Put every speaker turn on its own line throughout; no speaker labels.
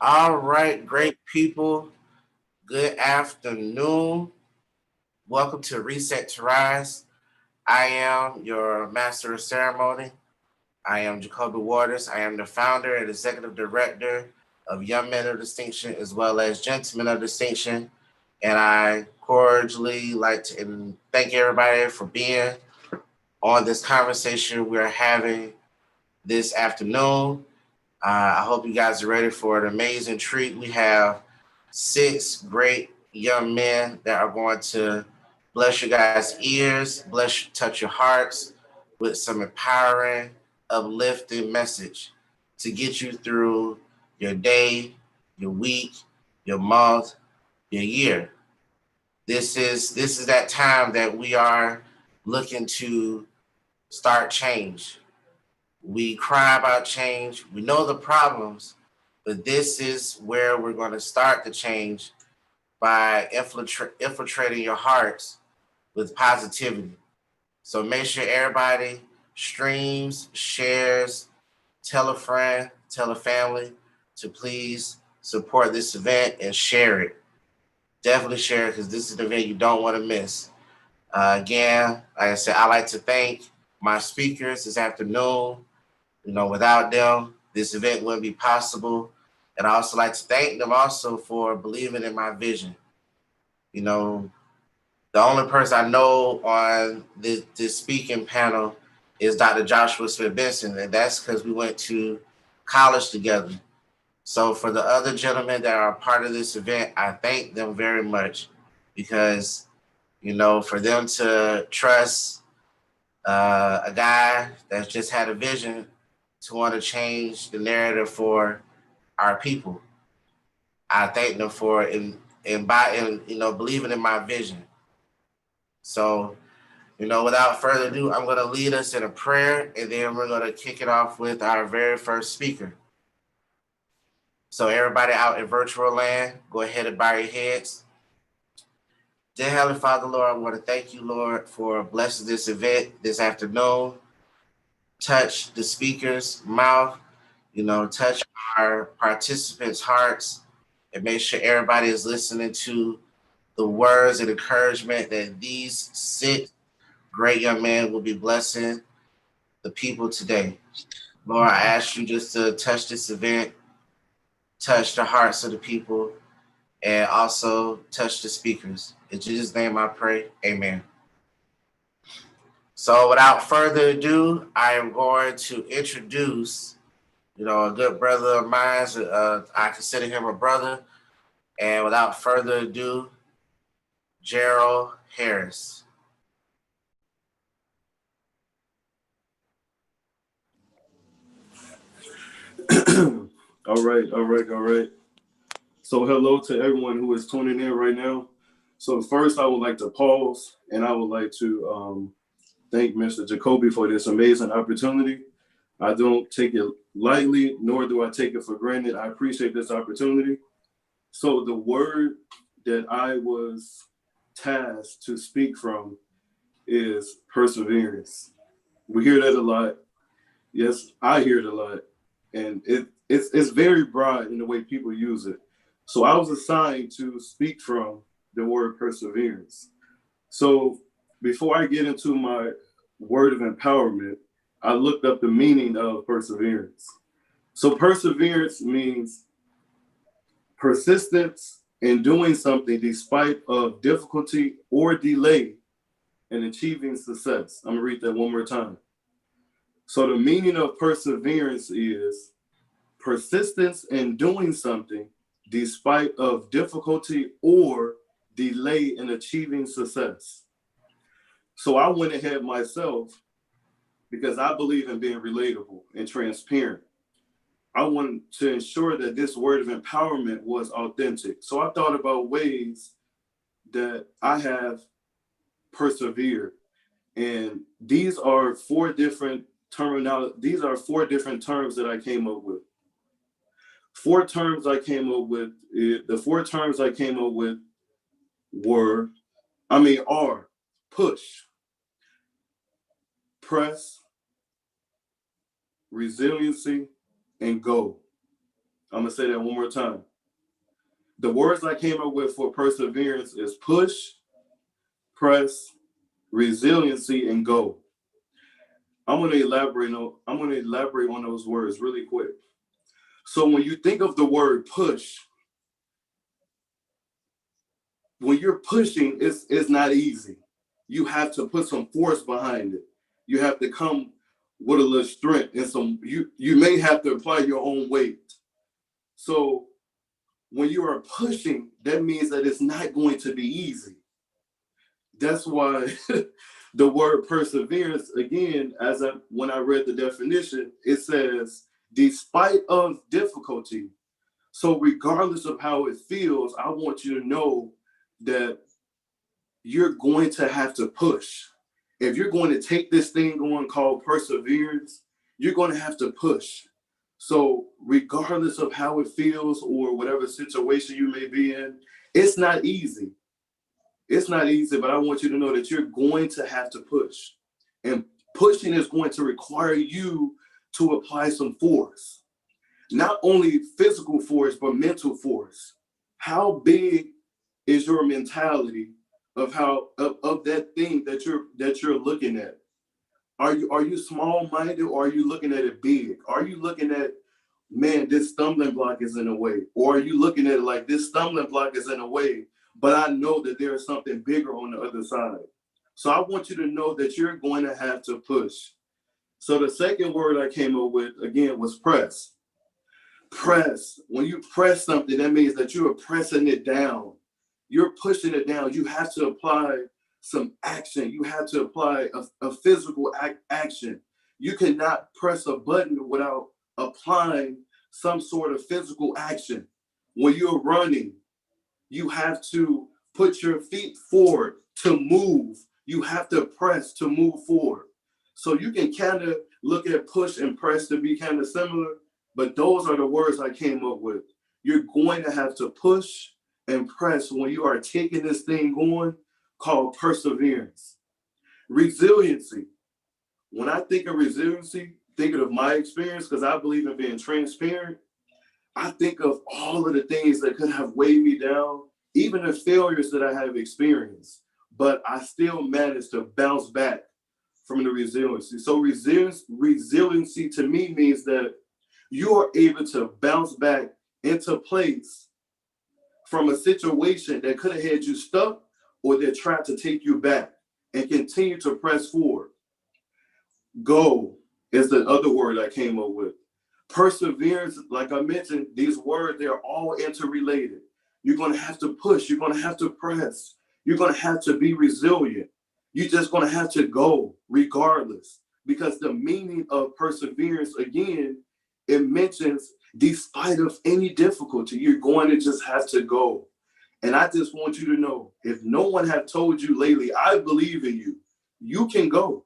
All right, great people. Good afternoon. Welcome to Reset to Rise. I am your master of ceremony. I am Jacoby Waters. I am the founder and executive director of Young Men of Distinction as well as Gentlemen of Distinction. And I cordially like to thank everybody for being on this conversation we're having this afternoon. I hope you guys are ready for an amazing treat. We have six great young men that are going to bless you guys' ears, touch your hearts with some empowering, uplifting message to get you through your day, your week, your month, your year. This is that time that we are looking to start change. We cry about change. We know the problems, but this is where we're going to start the change by infiltrating your hearts with positivity. So make sure everybody streams, shares, tell a friend, tell a family to please support this event and share it. Definitely share it because this is an event you don't want to miss. Again, like I said, I like to thank my speakers this afternoon. Without them, this event wouldn't be possible. And I also like to thank them also for believing in my vision. You know, the only person I know on this speaking panel is Dr. Joshua Smith Benson, and that's because we went to college together. So for the other gentlemen that are part of this event, I thank them very much because, for them to trust a guy that's just had a vision to want to change the narrative for our people. I thank them for believing in my vision. So, without further ado, I'm going to lead us in a prayer, and then we're going to kick it off with our very first speaker. So, everybody out in virtual land, go ahead and bow your heads. Dear Heavenly Father, Lord, I want to thank you, Lord, for blessing this event this afternoon. Touch the speaker's mouth, touch our participants' hearts, and make sure everybody is listening to the words and encouragement that these six great young men will be blessing the people today. Lord, I ask you just to touch this event, touch the hearts of the people, and also touch the speakers. In Jesus' name I pray, amen. So without further ado, I am going to introduce, a good brother of mine. I consider him a brother. And without further ado, Gerald Harris.
All right. So hello to everyone who is tuning in right now. So first, I would like to pause and I would like to thank Mr. Jacoby for this amazing opportunity. I don't take it lightly, nor do I take it for granted. I appreciate this opportunity. So the word that I was tasked to speak from is perseverance. We hear that a lot. Yes, I hear it a lot. And it's very broad in the way people use it. So I was assigned to speak from the word perseverance. So before I get into my word of empowerment, I looked up the meaning of perseverance. So perseverance means persistence in doing something despite of difficulty or delay in achieving success. I'm gonna read that one more time. So the meaning of perseverance is persistence in doing something despite of difficulty or delay in achieving success. So I went ahead myself because I believe in being relatable and transparent. I wanted to ensure that this word of empowerment was authentic. So I thought about ways that I have persevered. And these are four different these are four different terms that I came up with. The four terms I came up with are push, press, resiliency, and go. I'm going to say that one more time. The words I came up with for perseverance is push, press, resiliency, and go. I'm going to elaborate on those words really quick. So when you think of the word push, when you're pushing, it's not easy. You have to put some force behind it. You have to come with a little strength and you may have to apply your own weight. So when you are pushing, that means that it's not going to be easy. That's why the word perseverance, again, when I read the definition, it says, despite of difficulty. So regardless of how it feels, I want you to know that you're going to have to push. If you're going to take this thing on called perseverance, you're going to have to push. So regardless of how it feels or whatever situation you may be in, it's not easy. It's not easy, but I want you to know that you're going to have to push. And pushing is going to require you to apply some force. Not only physical force, but mental force. How big is your mentality of that thing that you're looking at? Are you small-minded, or are you looking at it big? Are you looking at, man, this stumbling block is in the way? Or are you looking at it like, this stumbling block is in the way, but I know that there is something bigger on the other side? So I want you to know that you're going to have to push. So the second word I came up with, again, was press. Press. When you press something, that means that you are pressing it down. You're pushing it down. You have to apply some action. You have to apply a physical action. You cannot press a button without applying some sort of physical action. When you're running, you have to put your feet forward to move. You have to press to move forward. So you can kind of look at push and press to be kind of similar, but those are the words I came up with. You're going to have to push and press when you are taking this thing on called perseverance. Resiliency. When I think of resiliency, thinking of my experience, because I believe in being transparent, I think of all of the things that could have weighed me down, even the failures that I have experienced, but I still managed to bounce back from the resiliency. So resiliency to me means that you are able to bounce back into place from a situation that could have had you stuck or that tried to take you back, and continue to press forward. Go is the other word I came up with. Perseverance, like I mentioned, these words, they're all interrelated. You're going to have to push. You're going to have to press. You're going to have to be resilient. You're just going to have to go regardless, because the meaning of perseverance, again, it mentions despite of any difficulty, you're going to just have to go. And I just want you to know, if no one have told you lately, I believe in you, you can go.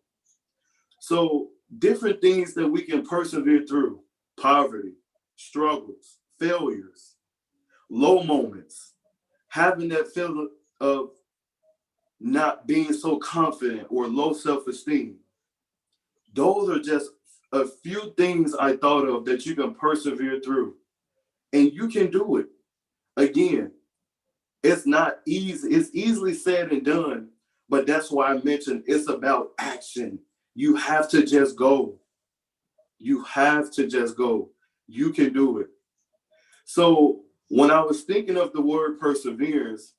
So different things that we can persevere through: poverty, struggles, failures, low moments, having that feeling of not being so confident or low self-esteem. Those are just a few things I thought of that you can persevere through. And you can do it. Again, it's not easy. It's easily said and done, but that's why I mentioned it's about action. You have to just go. You have to just go. You can do it. So when I was thinking of the word perseverance,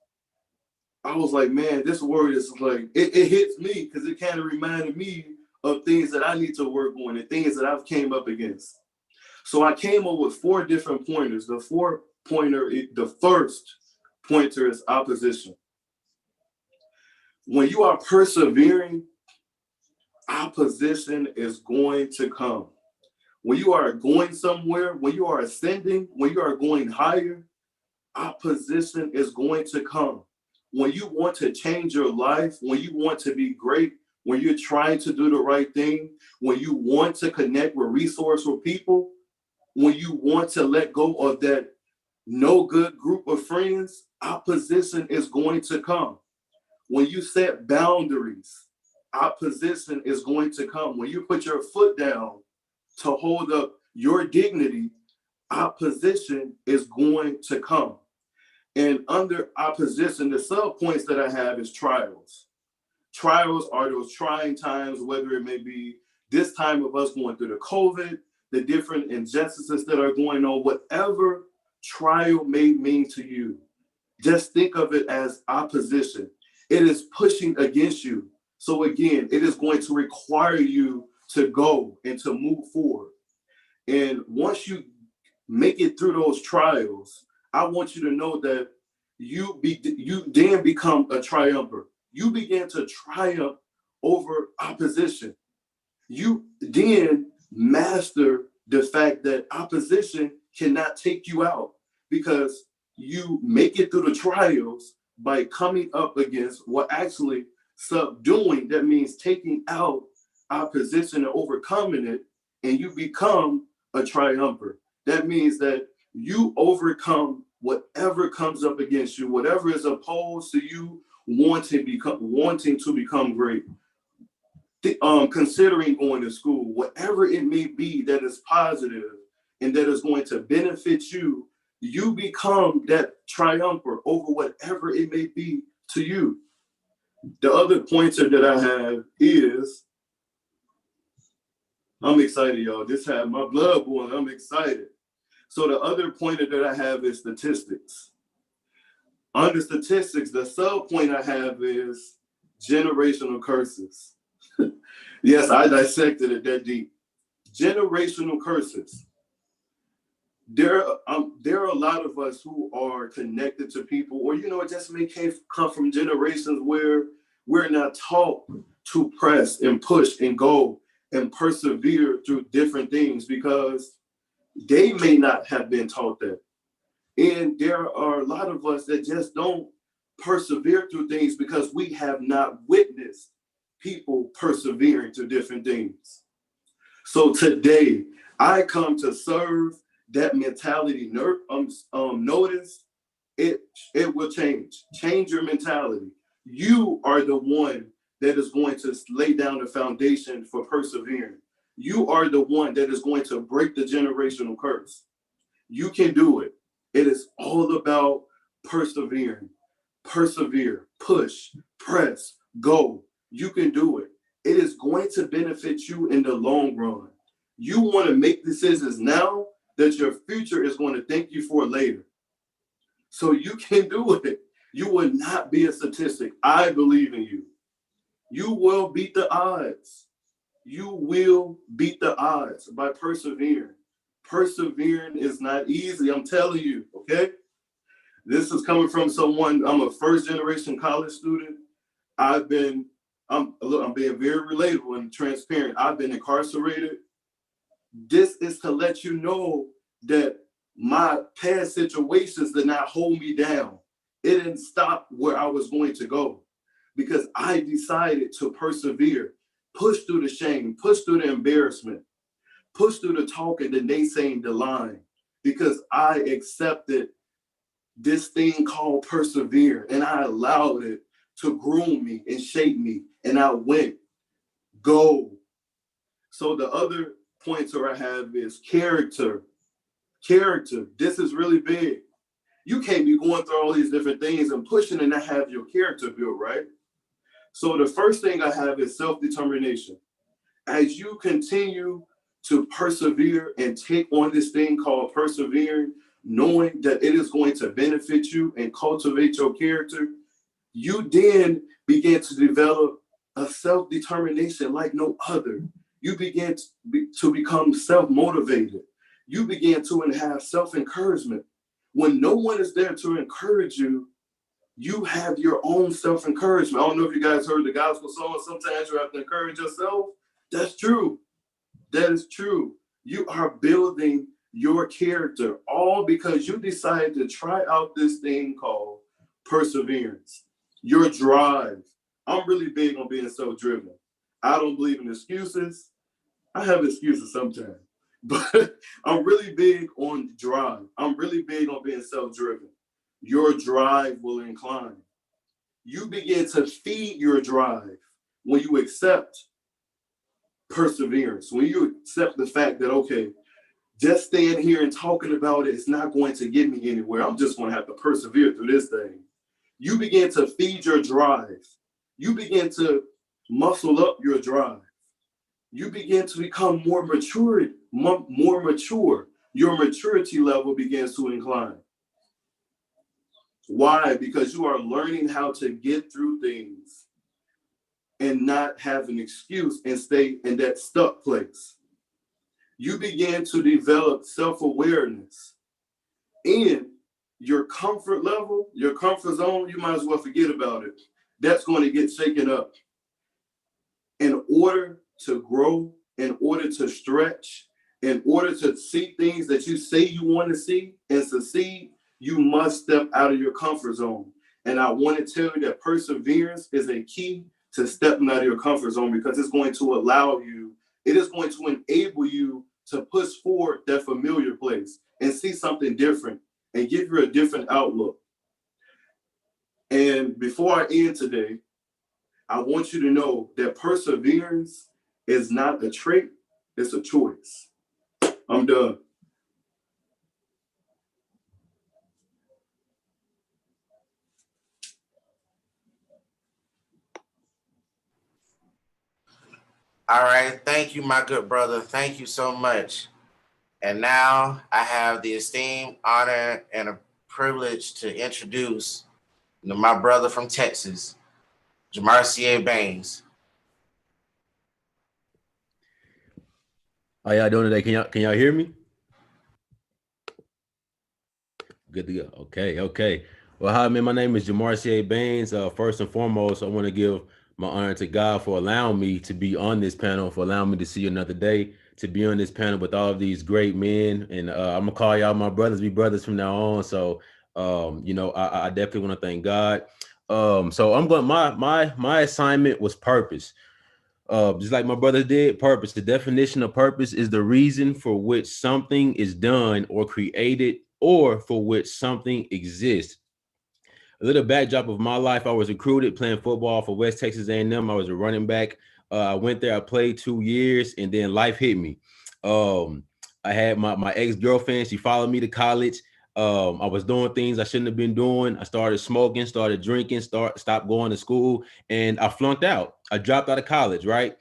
I was like, man, this word is like, it hits me because it kind of reminded me of things that I need to work on and things that I've came up against. So I came up with 4 different pointers. The first pointer is opposition. When you are persevering, opposition is going to come. When you are going somewhere, when you are ascending, when you are going higher, opposition is going to come. When you want to change your life, when you want to be great, when you're trying to do the right thing, when you want to connect with resourceful people, when you want to let go of that no good group of friends, opposition is going to come. When you set boundaries, opposition is going to come. When you put your foot down to hold up your dignity, opposition is going to come. And under opposition, the sub points that I have is trials. Trials are those trying times, whether it may be this time of us going through the COVID, the different injustices that are going on, whatever trial may mean to you, just think of it as opposition. It is pushing against you. So again, it is going to require you to go and to move forward. And once you make it through those trials, I want you to know that you then become a triumpher. You begin to triumph over opposition. You then master the fact that opposition cannot take you out because you make it through the trials by coming up against what actually subduing, that means taking out opposition and overcoming it, and you become a triumpher. That means that you overcome whatever comes up against you, whatever is opposed to you wanting to become great. Considering going to school, whatever it may be that is positive and that is going to benefit you, you become that triumpher over whatever it may be to you. The other pointer that I have is, I'm excited, y'all. This had my blood boiling. I'm excited. So the other pointer that I have is statistics. Under statistics, the sub point I have is generational curses. Yes, I dissected it that deep. Generational curses. There are a lot of us who are connected to people, or it just may come from generations where we're not taught to press and push and go and persevere through different things because they may not have been taught that. And there are a lot of us that just don't persevere through things because we have not witnessed people persevering through different things. So today, I come to serve that mentality. Notice it will change. Change your mentality. You are the one that is going to lay down the foundation for persevering. You are the one that is going to break the generational curse. You can do it. It is all about persevering. Persevere, push, press, go. You can do it. It is going to benefit you in the long run. You want to make decisions now that your future is going to thank you for later. So you can do it. You will not be a statistic. I believe in you. You will beat the odds. You will beat the odds by persevering. Persevering is not easy, I'm telling you, okay? This is coming from someone, I'm a first generation college student. I'm being very relatable and transparent. I've been incarcerated. This is to let you know that my past situations did not hold me down. It didn't stop where I was going to go because I decided to persevere, push through the shame, push through the embarrassment, push through the talk and the naysaying, the lying, because I accepted this thing called persevere and I allowed it to groom me and shape me. And I went, go. So the other pointer I have is character. Character. This is really big. You can't be going through all these different things and pushing and not have your character built, right? So the first thing I have is self-determination. As you continue to persevere and take on this thing called persevering, knowing that it is going to benefit you and cultivate your character, you then begin to develop a self-determination like no other. You begin to become self-motivated. You begin to have self-encouragement. When no one is there to encourage you, you have your own self-encouragement. I don't know if you guys heard the gospel song, sometimes you have to encourage yourself. That's true. That is true. You are building your character all because you decided to try out this thing called perseverance. Your drive. I'm really big on being self-driven. I don't believe in excuses. I have excuses sometimes, but I'm really big on drive. I'm really big on being self-driven. Your drive will incline. You begin to feed your drive when you accept perseverance, when you accept the fact that, okay, Just staying here and talking about it is not going to get me anywhere. I'm just going to have to persevere through this thing. You begin to feed your drive. You begin to muscle up your drive. You begin to become more mature, more mature. Your maturity level begins to incline. Why? Because you are learning how to get through things and not have an excuse and stay in that stuck place. You begin to develop self-awareness, and your comfort level, your comfort zone, you might as well forget about it. That's going to get shaken up. In order to grow, in order to stretch, in order to see things that you say you want to see and succeed, you must step out of your comfort zone. And I want to tell you that perseverance is a key to stepping out of your comfort zone, because it's going to allow you, it is going to enable you to push forward that familiar place and see something different and give you a different outlook. And before I end today, I want you to know that perseverance is not a trait, it's a choice. I'm done.
All right. Thank you, my good brother. Thank you so much. And now I have the esteemed honor and a privilege to introduce my brother from Texas, Jamarcia Baines.
How y'all doing today? Can y'all hear me? Good to go. Okay. Well, hi, man. My name is Jamarcia Baines. First and foremost, I want to give my honor to God for allowing me to be on this panel, for allowing me to see another day, to be on this panel with all of these great men. And I'm gonna call y'all my brothers, be brothers from now on. So, I definitely want to thank God. So I'm going. My assignment was purpose. Just like my brother did, purpose. The definition of purpose is the reason for which something is done or created, or for which something exists. A little backdrop of my life: I was recruited playing football for West Texas A&M. I was a running back. I went there. I played 2 years, and then life hit me. Um, I had my ex-girlfriend. She followed me to college. I was doing things I shouldn't have been doing. I started smoking, started drinking, stopped going to school, and I flunked out. I dropped out of college, right?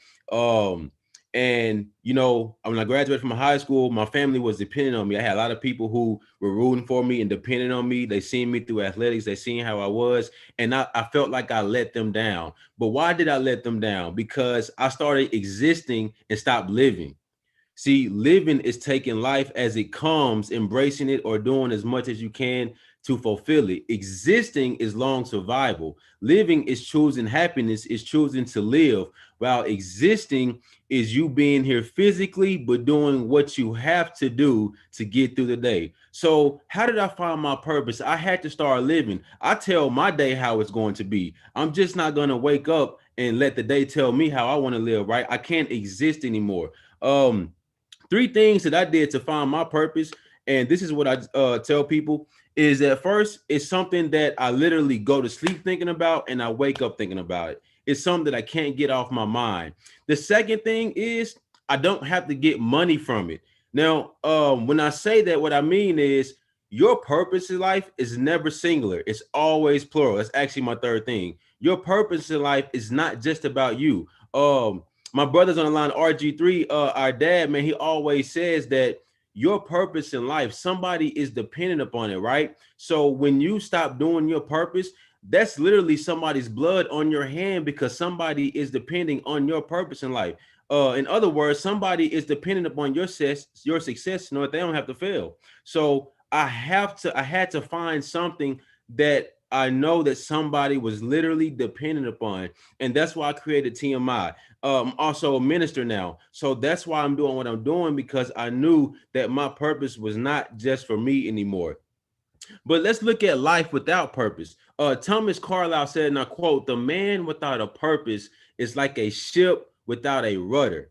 And when I graduated from high school, my family was depending on me. I had a lot of people who were rooting for me and depending on me. They seen me through athletics. They seen how I was, and I felt like I let them down. But why did I let them down? Because I started existing and stopped living. See, living is taking life as it comes, embracing it, or doing as much as you can to fulfill it. Existing is long survival. Living is choosing happiness, is choosing to live, while existing is you being here physically, but doing what you have to do to get through the day. So how did I find my purpose? I had to start living. I tell my day how it's going to be. I'm just not going to wake up and let the day tell me how I want to live, right? I can't exist anymore. Three things that I did to find my purpose, and this is what I tell people, is that first, it's something that I literally go to sleep thinking about and I wake up thinking about it. It's something that I can't get off my mind. The second thing is I don't have to get money from it. Now, when I say that, what I mean is your purpose in life is never singular. It's always plural. That's actually my third thing. Your purpose in life is not just about you. My brother's on the line, RG3, our dad, man, he always says that your purpose in life, somebody is dependent upon it, right? So when you stop doing your purpose, that's literally somebody's blood on your hand, because somebody is depending on your purpose in life. In other words, somebody is dependent upon your success, that they don't have to fail. So I had to find something that I know that somebody was literally dependent upon. And that's why I created TMI. Also a minister now. So that's why I'm doing what I'm doing, because I knew that my purpose was not just for me anymore. But let's look at life without purpose. Thomas Carlyle said, and I quote, "The man without a purpose is like a ship without a rudder."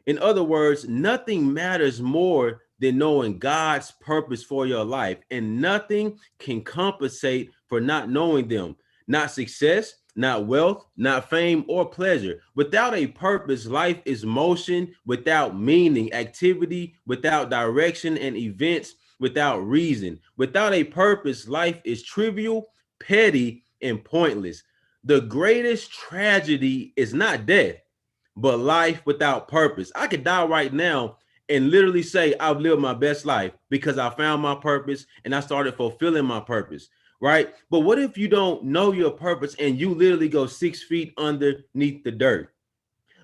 In other words, nothing matters more than knowing God's purpose for your life, and nothing can compensate for not knowing them. Not success, not wealth, not fame or pleasure. Without a purpose, life is motion without meaning, activity without direction, and events without reason. Without a purpose, life is trivial, petty, and pointless. The greatest tragedy is not death, but life without purpose. I could die right now and literally say I've lived my best life because I found my purpose and I started fulfilling my purpose, right? But what if you don't know your purpose and you literally go 6 feet underneath the dirt?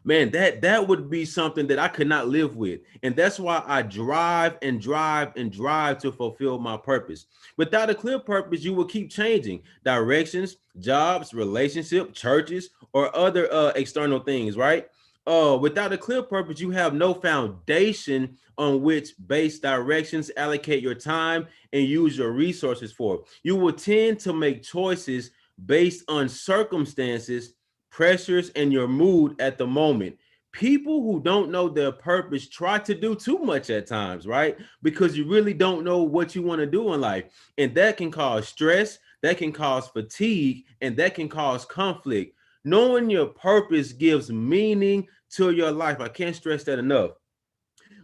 Man, that would be something that I could not live with. And that's why I drive and drive and drive to fulfill my purpose. Without a clear purpose, you will keep changing directions, jobs, relationship, churches, or other external things, right? Without a clear purpose, you have no foundation on which base directions, allocate your time, and use your resources for. You will tend to make choices based on circumstances, pressures, and your mood at the moment. People who don't know their purpose try to do too much at times, right? Because you really don't know what you want to do in life. And that can cause stress, that can cause fatigue, and that can cause conflict. Knowing your purpose gives meaning to your life. I can't stress that enough.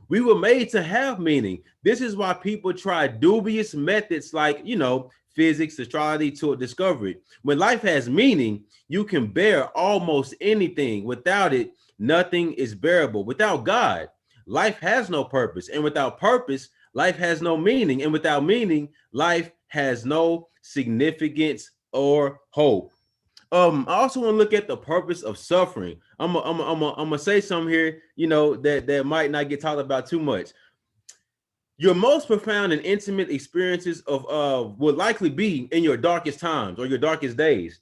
We were made to have meaning. This is why people try dubious methods like, physics, astrology to discover it. When life has meaning, you can bear almost anything. Without it, nothing is bearable. Without God, life has no purpose. And without purpose, life has no meaning. And without meaning, life has no significance or hope. I also want to look at the purpose of suffering. I'm gonna say something here, that might not get talked about too much. Your most profound and intimate experiences of will likely be in your darkest times or your darkest days,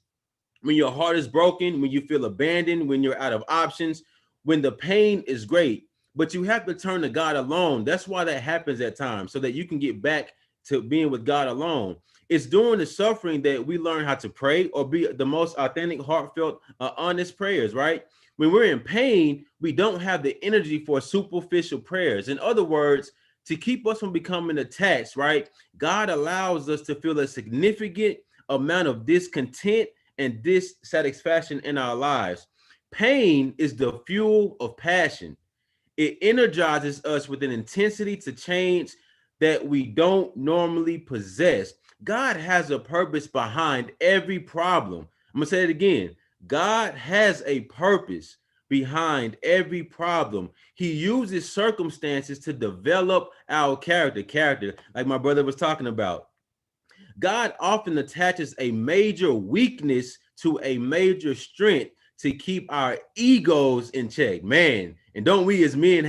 when your heart is broken, when you feel abandoned, when you're out of options, when the pain is great. But you have to turn to God alone. That's why that happens at times, so that you can get back to being with God alone. It's during the suffering that we learn how to pray or be the most authentic, heartfelt, honest prayers, right? When we're in pain, we don't have the energy for superficial prayers. In other words, to keep us from becoming attached, right? God allows us to feel a significant amount of discontent and dissatisfaction in our lives. Pain is the fuel of passion. It energizes us with an intensity to change that we don't normally possess. God has a purpose behind every problem. I'm going to say it again. God has a purpose behind every problem. He uses circumstances to develop our character, like my brother was talking about. God often attaches a major weakness to a major strength to keep our egos in check, man. And don't we as men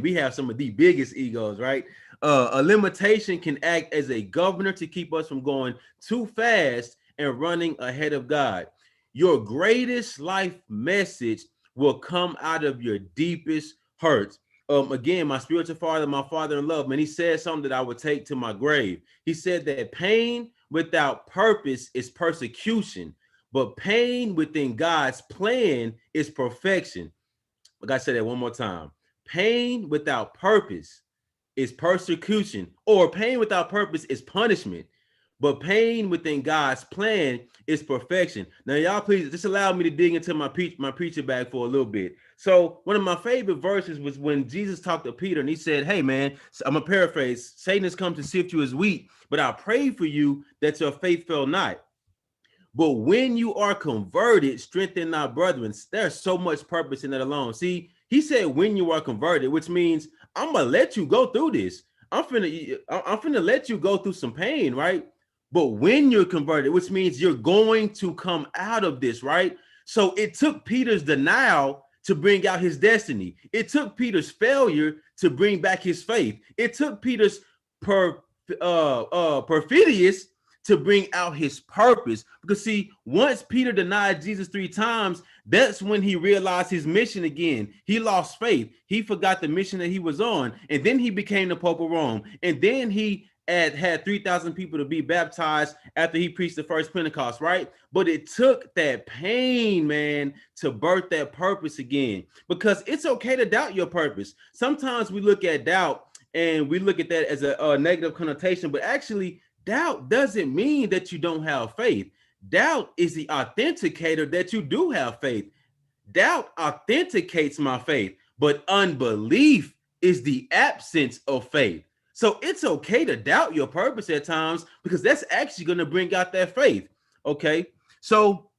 we have some of the biggest egos, right? A limitation can act as a governor to keep us from going too fast and running ahead of God. Your greatest life message will come out of your deepest hurts. Again, my spiritual father, my father in love, man, he said something that I would take to my grave. He said that pain without purpose is persecution, but pain within God's plan is perfection. I gotta say that one more time. Pain without purpose is persecution, or pain without purpose is punishment. But pain within God's plan is perfection. Now, y'all, please just allow me to dig into my preacher bag for a little bit. So, one of my favorite verses was when Jesus talked to Peter and he said, "Hey, man, I'm gonna paraphrase. Satan has come to sift you as wheat, but I pray for you that your faith fail not. But when you are converted, strengthen our brethren." There's so much purpose in that alone. See, he said, "When you are converted," which means I'm gonna let you go through this. I'm finna let you go through some pain, right? But when you're converted, which means you're going to come out of this, right? So it took Peter's denial to bring out his destiny. It took Peter's failure to bring back his faith. It took Peter's perfidious to bring out his purpose. Because see, once Peter denied Jesus 3 times, that's when he realized his mission again. He lost faith. He forgot the mission that he was on. And then he became the Pope of Rome. And then he had 3,000 people to be baptized after he preached the first Pentecost, right? But it took that pain, man, to birth that purpose again. Because it's okay to doubt your purpose. Sometimes we look at doubt and we look at that as a negative connotation, but actually doubt doesn't mean that you don't have faith. Doubt is the authenticator that you do have faith. Doubt authenticates my faith, but unbelief is the absence of faith. So it's okay to doubt your purpose at times because that's actually going to bring out that faith. Okay. So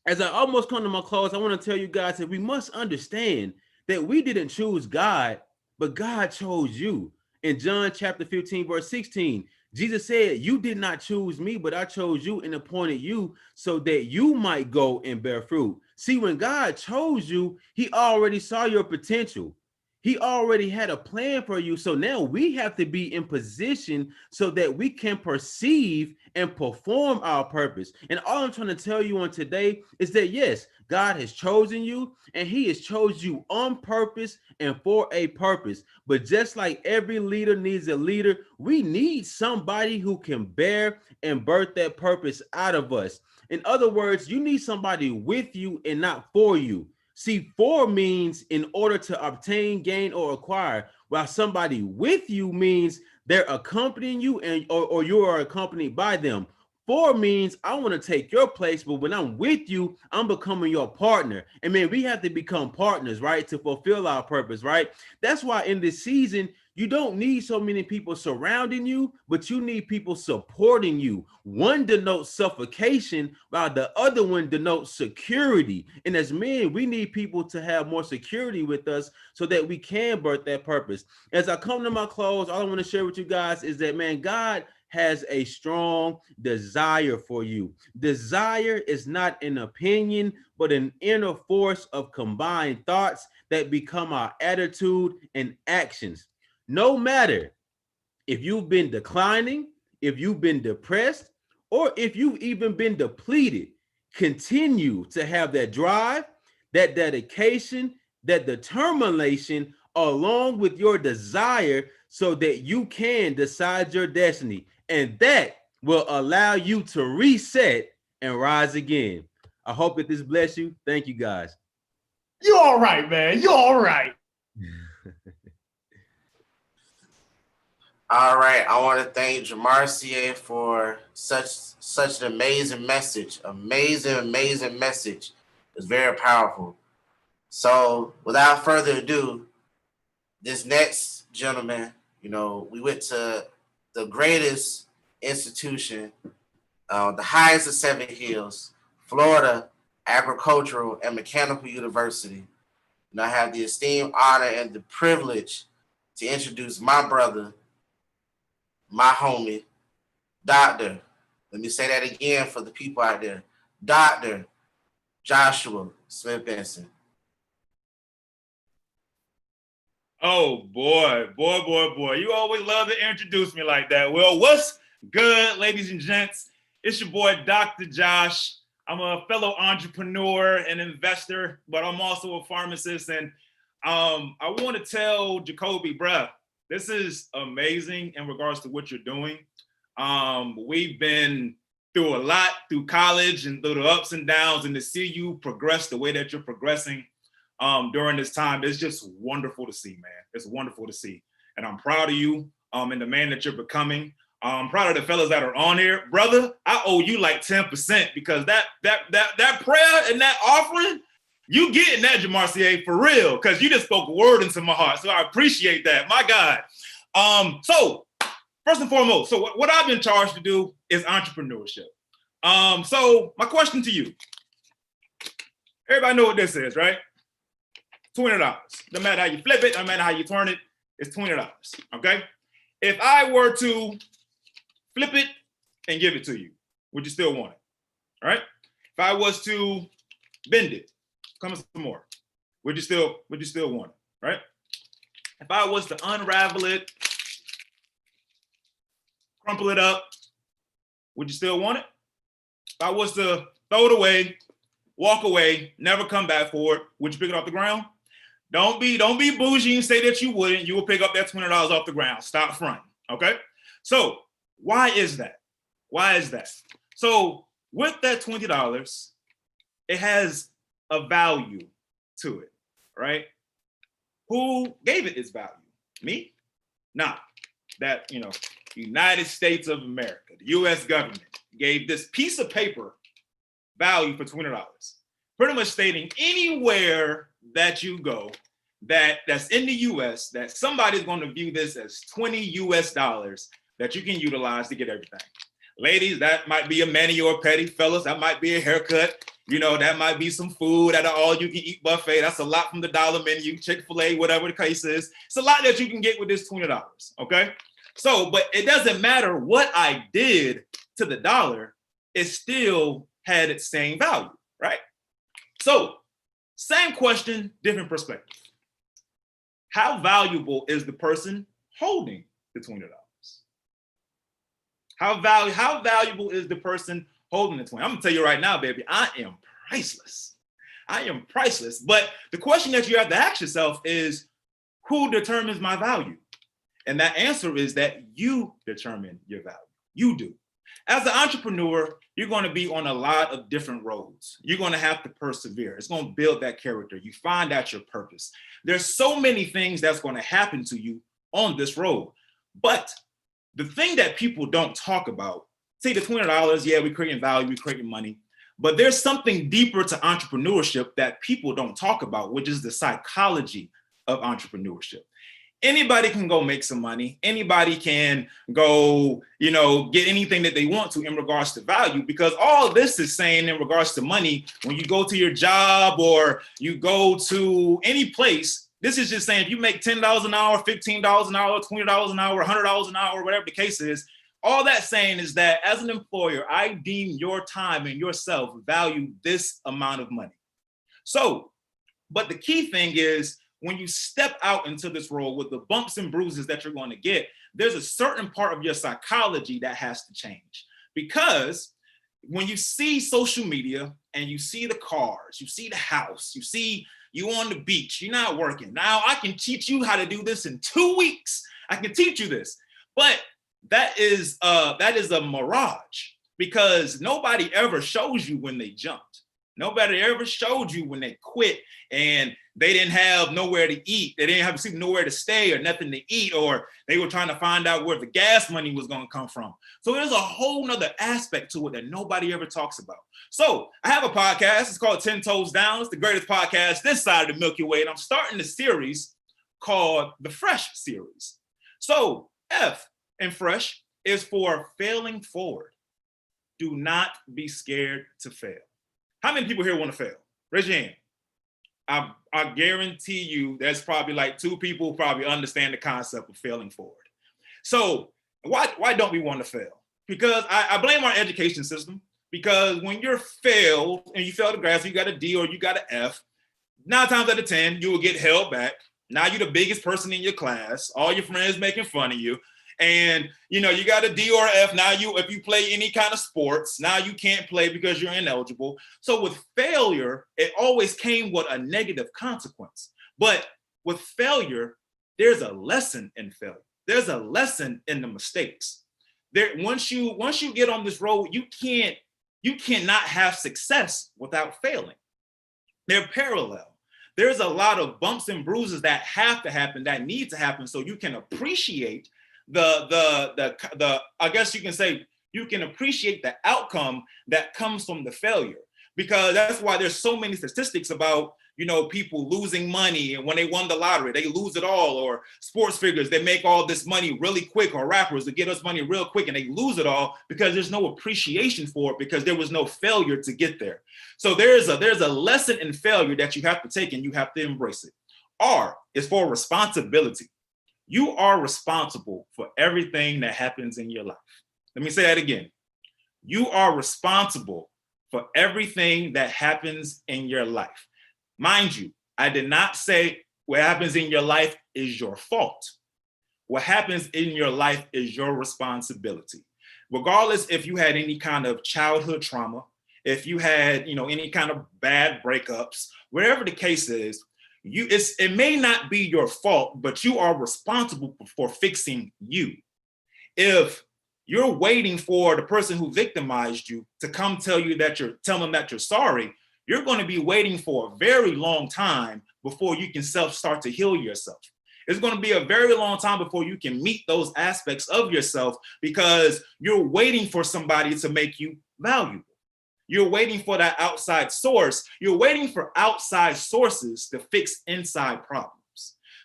as I almost come to my close, I want to tell you guys that we must understand that we didn't choose God, but God chose you. In John chapter 15, verse 16, Jesus said, "You did not choose me, but I chose you and appointed you so that you might go and bear fruit." See, when God chose you, he already saw your potential. He already had a plan for you. So now we have to be in position so that we can perceive and perform our purpose. And all I'm trying to tell you on today is that yes, God has chosen you and he has chosen you on purpose and for a purpose. But just like every leader needs a leader, we need somebody who can bear and birth that purpose out of us. In other words, you need somebody with you and not for you. See, for means in order to obtain, gain, or acquire, while somebody with you means they're accompanying you and or you are accompanied by them. For means I want to take your place, but when I'm with you, I'm becoming your partner. And man, we have to become partners, right? To fulfill our purpose, right? That's why in this season, you don't need so many people surrounding you, but you need people supporting you. One denotes suffocation, while the other one denotes security. And as men, we need people to have more security with us so that we can birth that purpose. As I come to my close, all I want to share with you guys is that, man, God has a strong desire for you. Desire is not an opinion, but an inner force of combined thoughts that become our attitude and actions. No matter if you've been declining, if you've been depressed, or if you've even been depleted, continue to have that drive, that dedication, that determination, along with your desire, so that you can decide your destiny. And that will allow you to reset and rise again. I hope that this bless you. Thank you, guys.
You all right, man. You all right.
All right, I want to thank Jamarcia for such an amazing message. Amazing message. It's very powerful. So, without further ado, this next gentleman, we went to the greatest institution, the highest of 7 hills, Florida Agricultural and Mechanical University. And I have the esteemed honor and the privilege to introduce my brother, my homie, Dr. Let me say that again for the people out there. Dr. Joshua Smith Benson.
Oh boy. You always love to introduce me like that. Well, what's good, ladies and gents? It's your boy, Dr. Josh. I'm a fellow entrepreneur and investor, but I'm also a pharmacist. And I want to tell Jacoby, bruh, this is amazing in regards to what you're doing. We've been through a lot through college and through the ups and downs, and to see you progress the way that you're progressing during this time, it's just wonderful to see, man. It's wonderful to see. And I'm proud of you and the man that you're becoming. I'm proud of the fellas that are on here. Brother, I owe you like 10% because that prayer and that offering, you getting that, Jamarcia, for real, because you just spoke a word into my heart. So I appreciate that, my God. So first and foremost, so what I've been charged to do is entrepreneurship. So my question to you, everybody know what this is, right? $20. No matter how you flip it, no matter how you turn it, it's $20, okay? If I were to flip it and give it to you, would you still want it, all right? If I was to bend it, come some more, would you still want it, right? If I was to unravel it, crumple it up, would you still want it? If I was to throw it away, walk away, never come back for it, would you pick it off the ground? Don't be bougie and say that you wouldn't. You will pick up that $20 off the ground. Stop fronting, okay? So why is that? Why is that? So with that $20, it has a value to it, right? Who gave it its value? Me? Nah, that, United States of America, the US government gave this piece of paper value for $20. Pretty much stating anywhere that you go that's in the US that somebody's going to view this as $20 US that you can utilize to get everything. Ladies, that might be a mani or a pedi. Fellas, that might be a haircut. You know, that might be some food at an all-you-can-eat buffet. That's a lot from the dollar menu, Chick-fil-A, whatever the case is. It's a lot that you can get with this $20, okay? So, but it doesn't matter what I did to the dollar, it still had its same value, right? So, same question, different perspective. How valuable is the person holding the $20? How valuable is the person holding the 20? I'm gonna tell you right now, baby, I am priceless. I am priceless. But the question that you have to ask yourself is, who determines my value? And that answer is that you determine your value. You do. As an entrepreneur, you're going to be on a lot of different roads. You're going to have to persevere. It's going to build that character. You find out your purpose. There's so many things that's going to happen to you on this road. But the thing that people don't talk about, see the $20, yeah, we're creating value, we're creating money, but there's something deeper to entrepreneurship that people don't talk about, which is the psychology of entrepreneurship. Anybody can go make some money. Anybody can go, you know, get anything that they want to in regards to value, because all this is saying in regards to money, when you go to your job or you go to any place, this is just saying if you make $10 an hour, $15 an hour, $20 an hour, $100 an hour, whatever the case is, all that's saying is that as an employer, I deem your time and yourself value this amount of money. So, but the key thing is when you step out into this role with the bumps and bruises that you're going to get, there's a certain part of your psychology that has to change. Because when you see social media and you see the cars, you see the house, you see you on the beach, you're not working. Now I can teach you how to do this in 2 weeks. I can teach you this. But that is a mirage, because nobody ever shows you when they jumped. Nobody ever showed you when they quit and they didn't have nowhere to eat. They didn't have nowhere to stay or nothing to eat, or they were trying to find out where the gas money was going to come from. So there's a whole nother aspect to it that nobody ever talks about. So I have a podcast. It's called 10 Toes Down. It's the greatest podcast this side of the Milky Way. And I'm starting a series called the Fresh series. So F in Fresh is for failing forward. Do not be scared to fail. How many people here want to fail? Raise your hand. I guarantee you there's probably like 2 people who probably understand the concept of failing forward. So why don't we want to fail? Because I blame our education system, because when you're failed and you fail the class, you got a D or you got an F, 9 times out of 10, you will get held back. Now you're the biggest person in your class, all your friends making fun of you. And you know, you got a D or an F. Now if you play any kind of sports, now you can't play because you're ineligible. So with failure, it always came with a negative consequence. But with failure, there's a lesson in failure. There's a lesson in the mistakes. Once you get on this road, you cannot have success without failing. They're parallel. There's a lot of bumps and bruises that have to happen, that need to happen, so you can appreciate the I guess you can say you can appreciate the outcome that comes from the failure. Because that's why there's so many statistics about, you know, people losing money, and when they won the lottery, they lose it all, or sports figures, they make all this money really quick, or rappers that get us money real quick and they lose it all because there's no appreciation for it, because there was no failure to get there. So there's a lesson in failure that you have to take, and you have to embrace it. R is for responsibility. You are responsible for everything that happens in your life. Let me say that again. You are responsible for everything that happens in your life. Mind you, I did not say what happens in your life is your fault. What happens in your life is your responsibility. Regardless if you had any kind of childhood trauma, if you had, you know, any kind of bad breakups, whatever the case is, it may not be your fault, but you are responsible for fixing you. If you're waiting for the person who victimized you to come tell them that you're sorry, you're going to be waiting for a very long time before you can start to heal yourself. It's going to be a very long time before you can meet those aspects of yourself, because you're waiting for somebody to make you valuable. You're waiting for that outside source. You're waiting for outside sources to fix inside problems.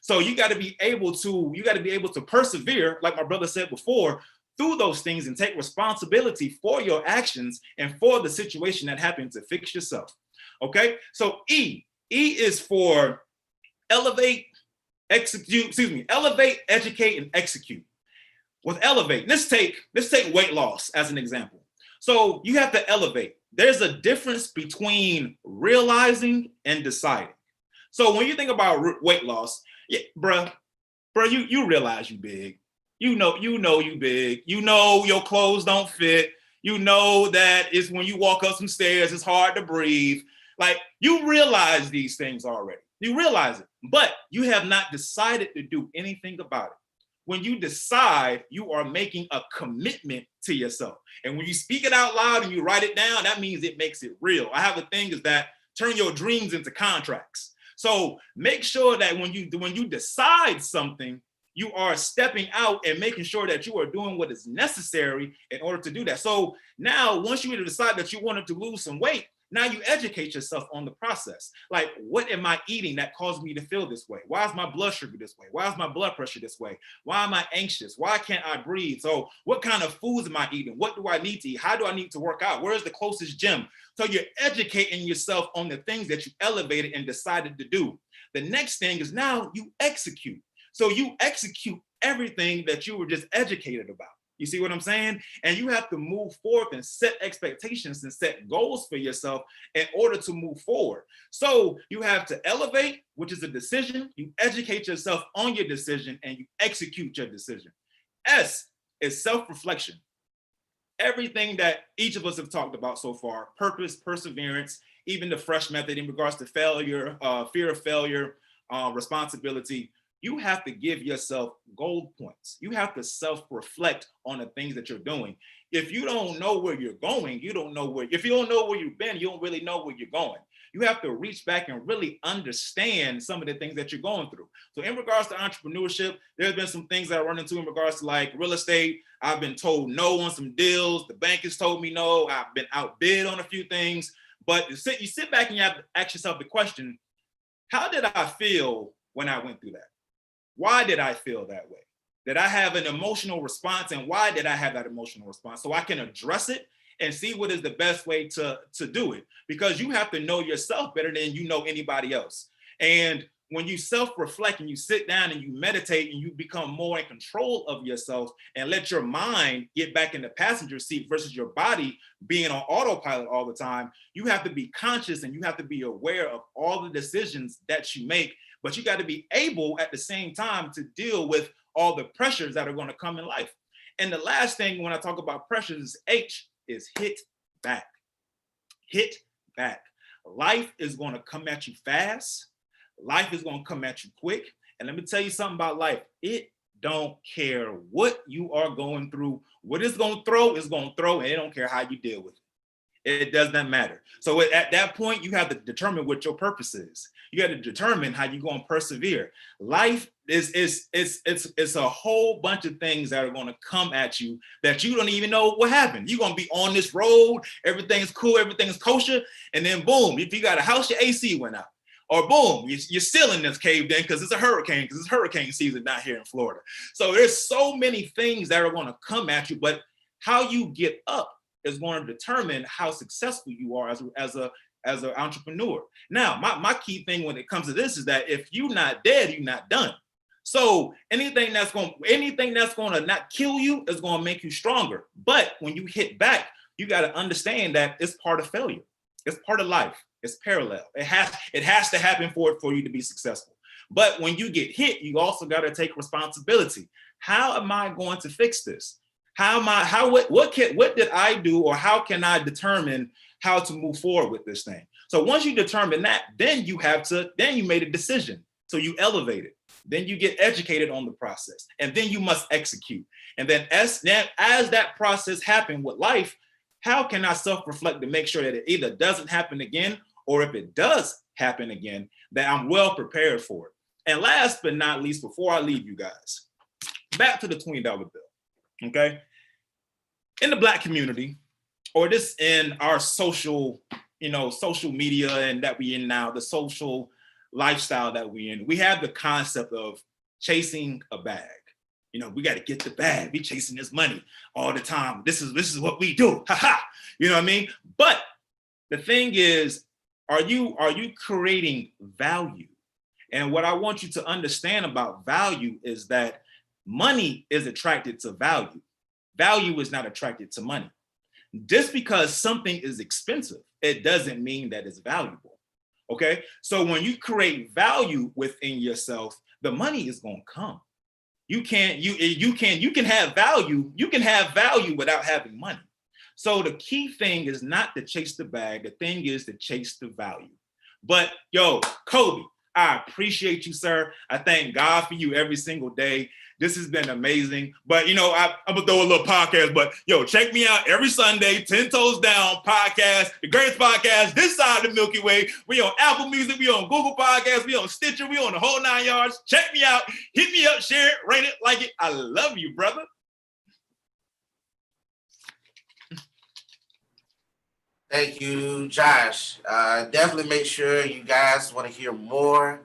So you got to be able to persevere, like my brother said before, through those things and take responsibility for your actions and for the situation that happened to fix yourself. Okay, so E is for elevate, educate, and execute. With elevate, let's take weight loss as an example. So you have to elevate. There's a difference between realizing and deciding. So when you think about weight loss, yeah, bruh, you realize you big. You know you big. You know your clothes don't fit. You know that it's when you walk up some stairs, it's hard to breathe. Like, you realize these things already. You realize it, but you have not decided to do anything about it. When you decide, you are making a commitment to yourself. And when you speak it out loud and you write it down, that means it makes it real. I have a thing is that turn your dreams into contracts. So make sure that when you decide something, you are stepping out and making sure that you are doing what is necessary in order to do that. So now, once you decide that you wanted to lose some weight, now you educate yourself on the process. Like, what am I eating that caused me to feel this way? Why is my blood sugar this way? Why is my blood pressure this way? Why am I anxious? Why can't I breathe? So what kind of foods am I eating? What do I need to eat? How do I need to work out? Where's the closest gym? So you're educating yourself on the things that you elevated and decided to do. The next thing is now you execute. So you execute everything that you were just educated about. You see what I'm saying? And you have to move forward and set expectations and set goals for yourself in order to move forward. So you have to elevate, which is a decision. You educate yourself on your decision and you execute your decision. S is self-reflection. Everything that each of us have talked about so far, purpose, perseverance, even the fresh method in regards to failure, fear of failure, responsibility, you have to give yourself gold points. You have to self-reflect on the things that you're doing. If you don't know where you're going, if you don't know where you've been, you don't really know where you're going. You have to reach back and really understand some of the things that you're going through. So in regards to entrepreneurship, there's been some things that I run into in regards to like real estate. I've been told no on some deals. The bank has told me no. I've been outbid on a few things. But you sit back and you have to ask yourself the question, how did I feel when I went through that? Why did I feel that way? Did I have an emotional response? And why did I have that emotional response? So I can address it and see what is the best way to do it. Because you have to know yourself better than you know anybody else. And when you self-reflect and you sit down and you meditate and you become more in control of yourself and let your mind get back in the passenger seat versus your body being on autopilot all the time, you have to be conscious and you have to be aware of all the decisions that you make. But you got to be able at the same time to deal with all the pressures that are going to come in life. And the last thing when I talk about pressures is H is hit back. Hit back. Life is going to come at you fast. Life is going to come at you quick. And let me tell you something about life. It don't care what you are going through. What it's going to throw is going to throw, and it don't care how you deal with it. It does not matter. So at that point, you have to determine what your purpose is. You got to determine how you're going to persevere. Life is a whole bunch of things that are going to come at you that you don't even know what happened. You're going to be on this road, everything's cool, everything's kosher, and then boom, if you got a house, your AC went out. Or boom, your ceiling is caved in because it's a hurricane, because it's hurricane season down here in Florida. So there's so many things that are going to come at you, but how you get up is going to determine how successful you are as an entrepreneur. Now, my key thing when it comes to this is that if you're not dead, you're not done. So anything that's going to not kill you is going to make you stronger. But when you hit back, you got to understand that it's part of failure. It's part of life. It's parallel. It has to happen for you to be successful. But when you get hit, you also got to take responsibility. How am I going to fix this? What did I do, or how can I determine how to move forward with this thing? So once you determine that, then you made a decision. So you elevate it. Then you get educated on the process, and then you must execute. And then as that process happened with life, how can I self-reflect to make sure that it either doesn't happen again, or if it does happen again, that I'm well prepared for it? And last but not least, before I leave you guys, back to the $20 bill. Okay. In the Black community, or this in our social, social media and that we in now, the social lifestyle that we in, we have the concept of chasing a bag. We got to get the bag. We chasing this money all the time. This is what we do. Ha ha. You know what I mean? But the thing is, are you creating value? And what I want you to understand about value is that money is attracted to value. Value is not attracted to money. Just because something is expensive, it doesn't mean that it's valuable. Okay? So when you create value within yourself, the money is going to come. You can have value. You can have value without having money. So the key thing is not to chase the bag. The thing is to chase the value. But yo, Kobe, I appreciate you, sir. I thank God for you every single day. This has been amazing. But, I'm going to throw a little podcast. But, yo, check me out every Sunday, 10 Toes Down podcast, the greatest podcast this side of the Milky Way. We on Apple Music. We on Google Podcasts. We on Stitcher. We on the whole 9 yards. Check me out. Hit me up, share it, rate it, like it. I love you, brother.
Thank you, Josh. Definitely make sure you guys want to hear more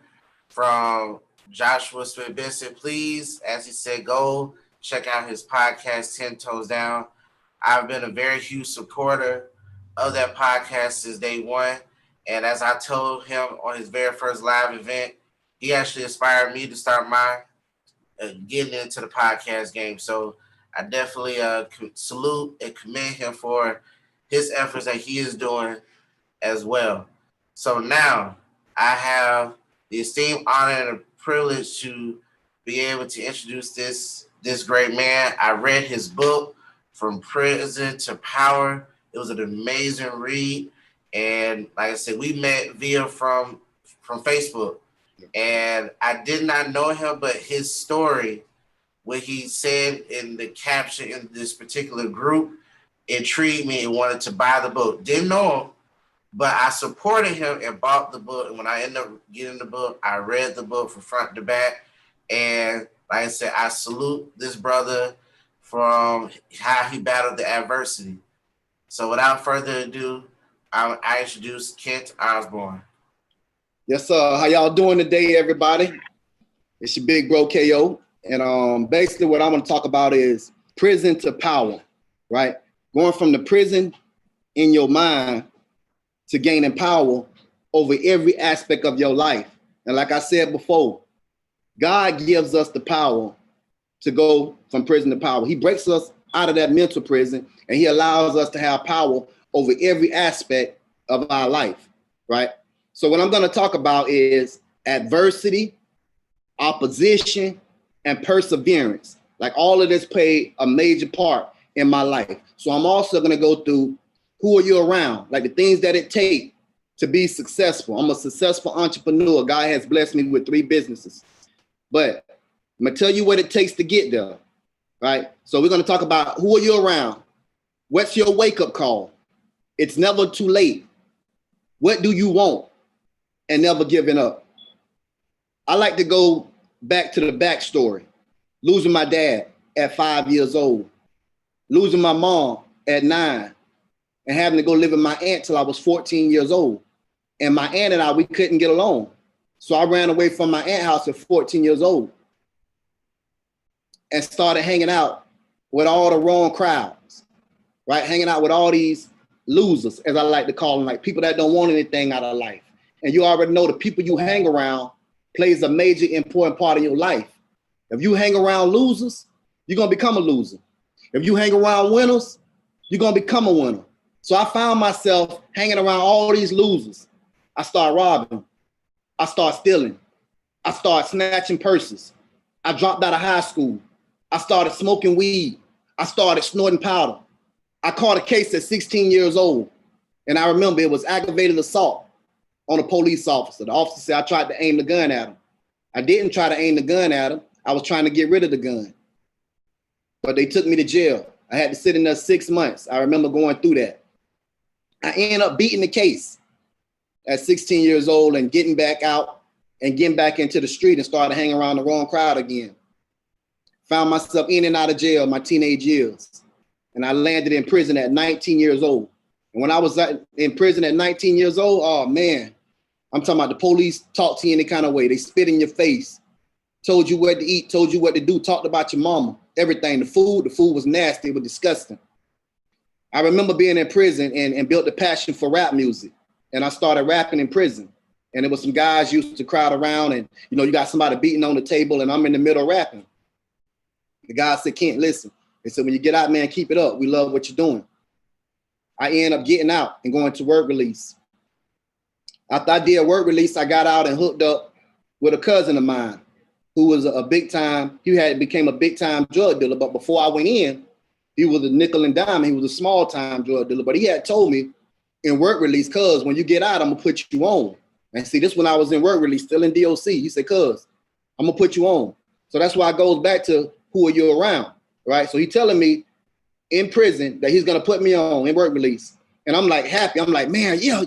from Joshua Smith Benson. Please, as he said, go check out his podcast, 10 Toes Down. I've been a very huge supporter of that podcast since day one. And as I told him on his very first live event, he actually inspired me to start my getting into the podcast game. So I definitely salute and commend him for his efforts that he is doing as well. So now I have the esteemed honor and the privilege to be able to introduce this great man. I read his book, From Prison to Power. It was an amazing read. And like I said, we met from Facebook. And I did not know him, but his story, what he said in the caption in this particular group, intrigued me and wanted to buy the book. Didn't know him, but I supported him and bought the book. And when I ended up getting the book, I read the book from front to back. And like I said, I salute this brother from how he battled the adversity. So without further ado, I introduce Kent Osborne.
Yes, sir. How y'all doing today, everybody? It's your big bro, KO. And basically what I want to talk about is prison to power, right? Going from the prison in your mind to gaining power over every aspect of your life. And like I said before, God gives us the power to go from prison to power. He breaks us out of that mental prison and he allows us to have power over every aspect of our life, right? So what I'm going to talk about is adversity, opposition, and perseverance. Like all of this played a major part in my life. So I'm also going to go through who are you around, like the things that it takes to be successful. I'm a successful entrepreneur. God has blessed me with 3 businesses. But I'm going to tell you what it takes to get there, right? So we're going to talk about who are you around? What's your wake-up call? It's never too late. What do you want? And never giving up. I like to go back to the backstory. Losing my dad at 5 years old. Losing my mom at 9. And having to go live with my aunt till I was 14 years old. And my aunt and I, we couldn't get along. So I ran away from my aunt's house at 14 years old. And started hanging out with all the wrong crowds, right? Hanging out with all these losers, as I like to call them, like people that don't want anything out of life. And you already know the people you hang around plays a major important part of your life. If you hang around losers, you're going to become a loser. If you hang around winners, you're going to become a winner. So I found myself hanging around all these losers. I started robbing. I started stealing. I started snatching purses. I dropped out of high school. I started smoking weed. I started snorting powder. I caught a case at 16 years old. And I remember it was aggravated assault on a police officer. The officer said I tried to aim the gun at him. I didn't try to aim the gun at him. I was trying to get rid of the gun. But they took me to jail. I had to sit in there 6 months. I remember going through that. I ended up beating the case at 16 years old and getting back out and getting back into the street and started hanging around the wrong crowd again. Found myself in and out of jail my teenage years. and I landed in prison at 19 years old. And when I was in prison at 19 years old, oh man, I'm talking about the police talk to you any kind of way. They spit in your face, told you what to eat, told you what to do, talked about your mama, everything. The food was nasty, it was disgusting. I remember being in prison and built a passion for rap music. And I started rapping in prison. And there was some guys used to crowd around and, you got somebody beating on the table and I'm in the middle rapping. The guy said, Kent, listen. They said, when you get out, man, keep it up. We love what you're doing. I ended up getting out and going to work release. After I did work release, I got out and hooked up with a cousin of mine who was became a big time drug dealer. But before I went in, he was a nickel and dime. He was a small time drug dealer. But he had told me in work release, cuz when you get out, I'm gonna put you on. And see, this when I was in work release, still in DOC. He said, cuz, I'm gonna put you on. So that's why it goes back to who are you around, right? So he telling me in prison that he's gonna put me on in work release. And I'm like happy. I'm like, man, yeah,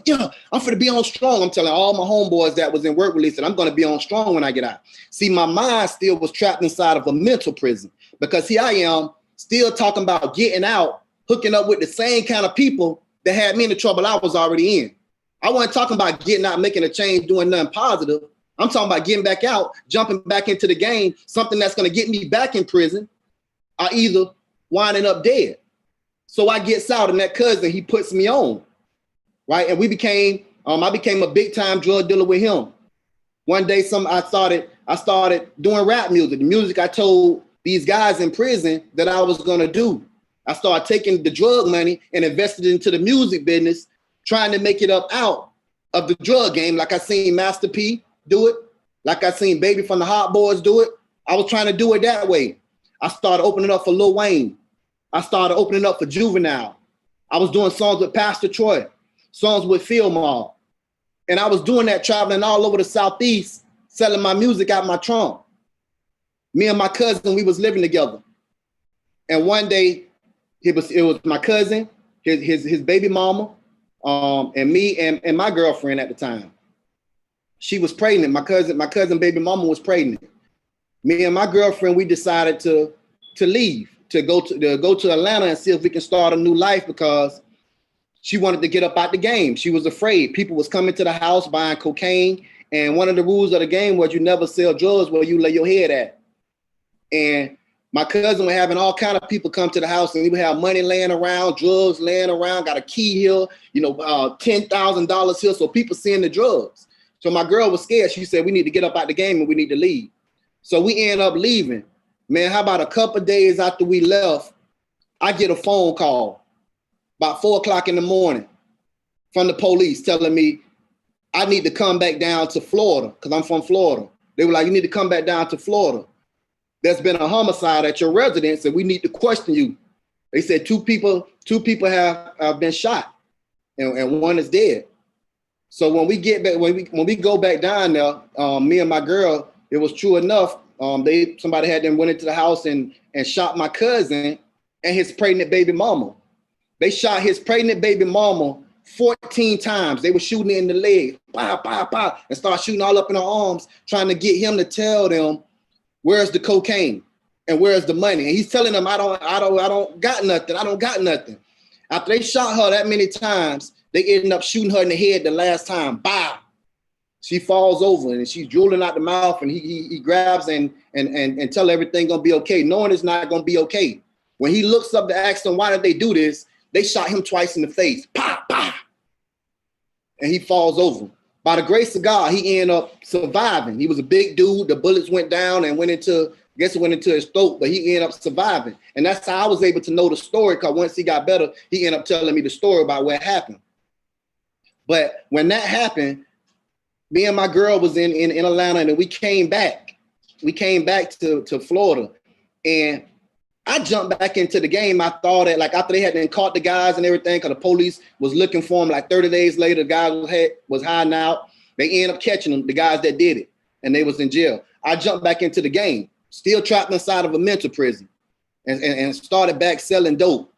I'm finna be on strong. I'm telling all my homeboys that was in work release that I'm gonna be on strong when I get out. See, my mind still was trapped inside of a mental prison because here I am still talking about getting out, hooking up with the same kind of people that had me in the trouble I was already in. I wasn't talking about getting out, making a change, doing nothing positive. I'm talking about getting back out, jumping back into the game, something that's going to get me back in prison or either winding up dead. So I gets out and that cousin, he puts me on, right? And I became a big time drug dealer with him. One day, I started doing rap music, the music I told these guys in prison that I was going to do. I started taking the drug money and invested into the music business, trying to make it up out of the drug game. Like I seen Master P do it. Like I seen Baby from the Hot Boys do it. I was trying to do it that way. I started opening up for Lil Wayne. I started opening up for Juvenile. I was doing songs with Pastor Troy, songs with Phil Mall. And I was doing that, traveling all over the Southeast, selling my music out my trunk. Me and my cousin, we was living together. And one day, it was my cousin, his baby mama, and me and my girlfriend at the time. She was pregnant. My cousin baby mama was pregnant. Me and my girlfriend, we decided to leave, to go to Atlanta and see if we can start a new life because she wanted to get up out the game. She was afraid. People was coming to the house buying cocaine. And one of the rules of the game was you never sell drugs where you lay your head at. And my cousin was having all kind of people come to the house and he would have money laying around, drugs laying around, got a key here, $10,000 here. So people seeing the drugs. So my girl was scared. She said, we need to get up out the game and we need to leave. So we end up leaving. Man, how about a couple of days after we left, I get a phone call about 4:00 in the morning from the police telling me I need to come back down to Florida because I'm from Florida. They were like, you need to come back down to Florida. There's been a homicide at your residence and we need to question you. They said two people have been shot and one is dead. So when we get back, when we go back down there, me and my girl, it was true enough. Somebody had them went into the house and shot my cousin and his pregnant baby mama. They shot his pregnant baby mama 14 times. They were shooting in the leg, pow, pow, pow, and start shooting all up in her arms, trying to get him to tell them where's the cocaine and where's the money. And he's telling them, I don't got nothing. I don't got nothing. After they shot her that many times, they ended up shooting her in the head the last time. Bow. She falls over and she's drooling out the mouth and he grabs and tell everything gonna be okay, knowing it's not gonna be okay. When he looks up to ask them, why did they do this? They shot him twice in the face. Pop, pop. And he falls over. By the grace of God, he ended up surviving. He was a big dude. The bullets went down and went into his throat, but he ended up surviving. And that's how I was able to know the story, because once he got better, he ended up telling me the story about what happened. But when that happened, me and my girl was in Atlanta and we came back. We came back to Florida. And I jumped back into the game. I thought that like after they had caught the guys and everything, because the police was looking for them, like 30 days later, the guys was hiding out. They ended up catching them, the guys that did it, and they was in jail. I jumped back into the game, still trapped inside of a mental prison, and started back selling dope.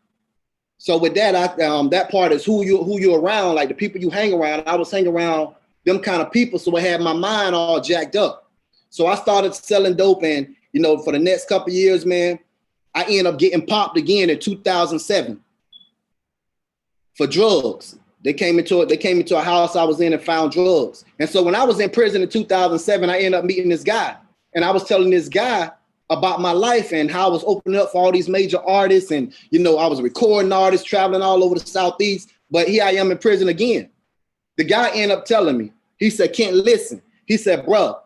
So with that, that part is who you're around, like the people you hang around. I was hanging around them kind of people, so I had my mind all jacked up. So I started selling dope, and for the next couple of years, man, I ended up getting popped again in 2007 for drugs. They came into a house I was in and found drugs. And so when I was in prison in 2007, I ended up meeting this guy. And I was telling this guy about my life and how I was opening up for all these major artists. And, you know, I was recording artists, traveling all over the Southeast. But here I am in prison again. The guy ended up telling me, he said, Kent, listen. He said, bro,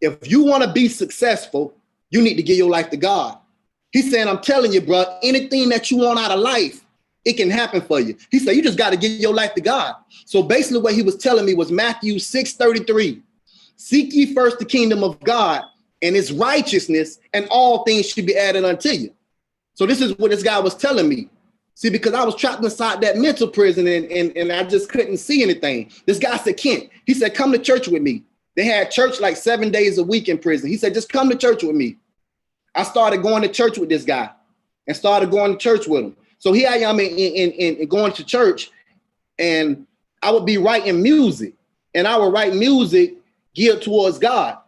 if you want to be successful, you need to give your life to God. He said, I'm telling you, bro, anything that you want out of life, it can happen for you. He said, you just got to give your life to God. So basically what he was telling me was Matthew 6:33. Seek ye first the kingdom of God and his righteousness, and all things should be added unto you. So this is what this guy was telling me. See, because I was trapped inside that mental prison and I just couldn't see anything. This guy said, Kent, he said, come to church with me. They had church like 7 days a week in prison. He said, just come to church with me. I started going to church with this guy and started going to church with him. So here I am in going to church, and I would be writing music, and I would write music geared towards God.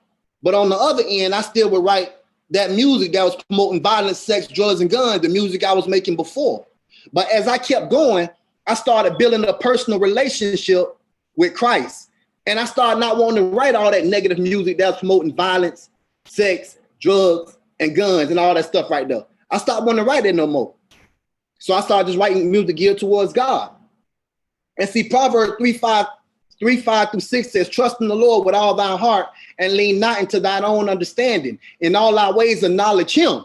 But on the other end, I still would write that music that was promoting violence, sex, drugs, and guns, the music I was making before. But as I kept going, I started building a personal relationship with Christ. And I started not wanting to write all that negative music that was promoting violence, sex, drugs, and guns, and all that stuff right there. I stopped wanting to write it no more. So I started just writing music geared towards God. And see, Proverbs 3:5-6 says, trust in the Lord with all thy heart and lean not into thine own understanding. In all thy ways acknowledge him,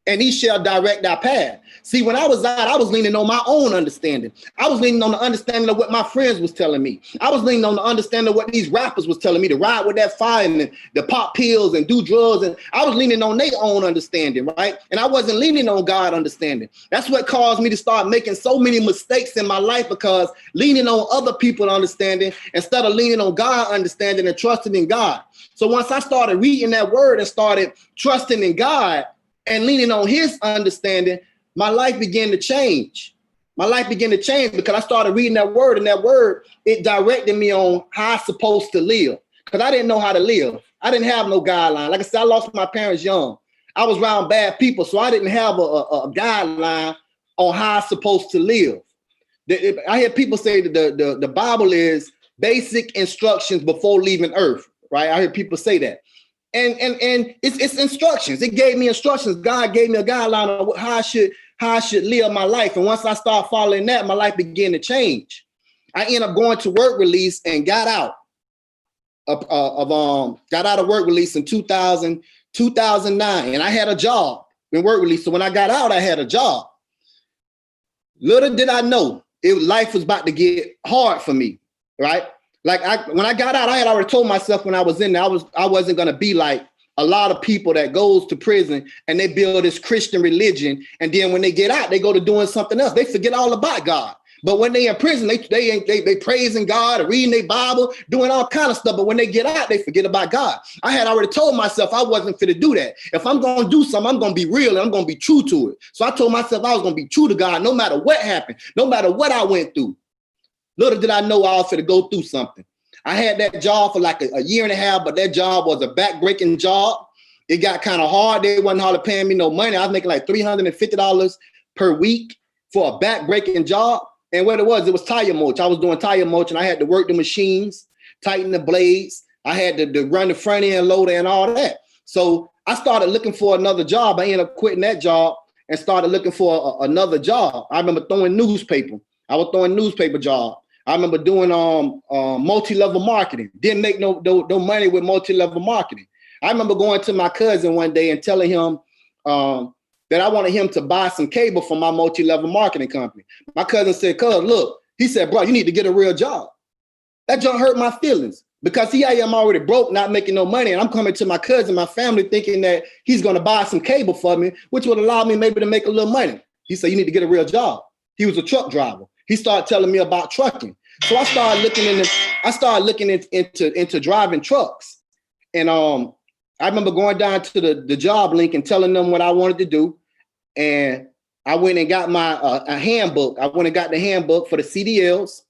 and he shall direct thy path. See, when I was out, I was leaning on my own understanding. I was leaning on the understanding of what my friends was telling me. I was leaning on the understanding of what these rappers was telling me, to ride with that fire and to pop pills and do drugs. And I was leaning on their own understanding, right? And I wasn't leaning on God understanding. That's what caused me to start making so many mistakes in my life, because leaning on other people's understanding instead of leaning on God understanding and trusting in God. So once I started reading that word and started trusting in God and leaning on his understanding, my life began to change. My life began to change because I started reading that word, and that word, it directed me on how I'm supposed to live, because I didn't know how to live. I didn't have no guideline. Like I said, I lost my parents young. I was around bad people, so I didn't have a guideline on how I'm supposed to live. I hear people say that the Bible is basic instructions before leaving earth, right? I hear people say that. And it's instructions. It gave me instructions. God gave me a guideline on how I should live my life. And once I started following that, my life began to change. I ended up going to work release and got out of work release in 2009. And I had a job in work release. So when I got out, I had a job. Little did I know life was about to get hard for me, right? Like when I got out, I had already told myself when I was in there, I wasn't going to be like a lot of people that goes to prison and they build this Christian religion. And then when they get out, they go to doing something else. They forget all about God. But when they in prison, they praising God, reading their Bible, doing all kind of stuff. But when they get out, they forget about God. I had already told myself I wasn't fit to do that. If I'm going to do something, I'm going to be real and I'm going to be true to it. So I told myself I was going to be true to God no matter what happened, no matter what I went through. Little did I know I was going to go through something. I had that job for like a year and a half, but that job was a back-breaking job. It got kind of hard. They wasn't hardly paying me no money. I was making like $350 per week for a back-breaking job. And what it was tire mulch. I was doing tire mulch, and I had to work the machines, tighten the blades. I had to run the front end loader and all that. So I started looking for another job. I ended up quitting that job and started looking for another job. I remember throwing newspaper. I was throwing newspaper job. I remember doing multi-level marketing. Didn't make no money with multi-level marketing. I remember going to my cousin one day and telling him that I wanted him to buy some cable for my multi-level marketing company. My cousin said, "Cuz, look," he said, "bro, you need to get a real job." That junk hurt my feelings, because here I am already broke, not making no money. And I'm coming to my cousin, my family, thinking that he's going to buy some cable for me, which would allow me maybe to make a little money. He said, "You need to get a real job." He was a truck driver. He started telling me about trucking. So I started looking into driving trucks. And I remember going down to the job link and telling them what I wanted to do. And I went and got my a handbook. I went and got the handbook for the CDLs,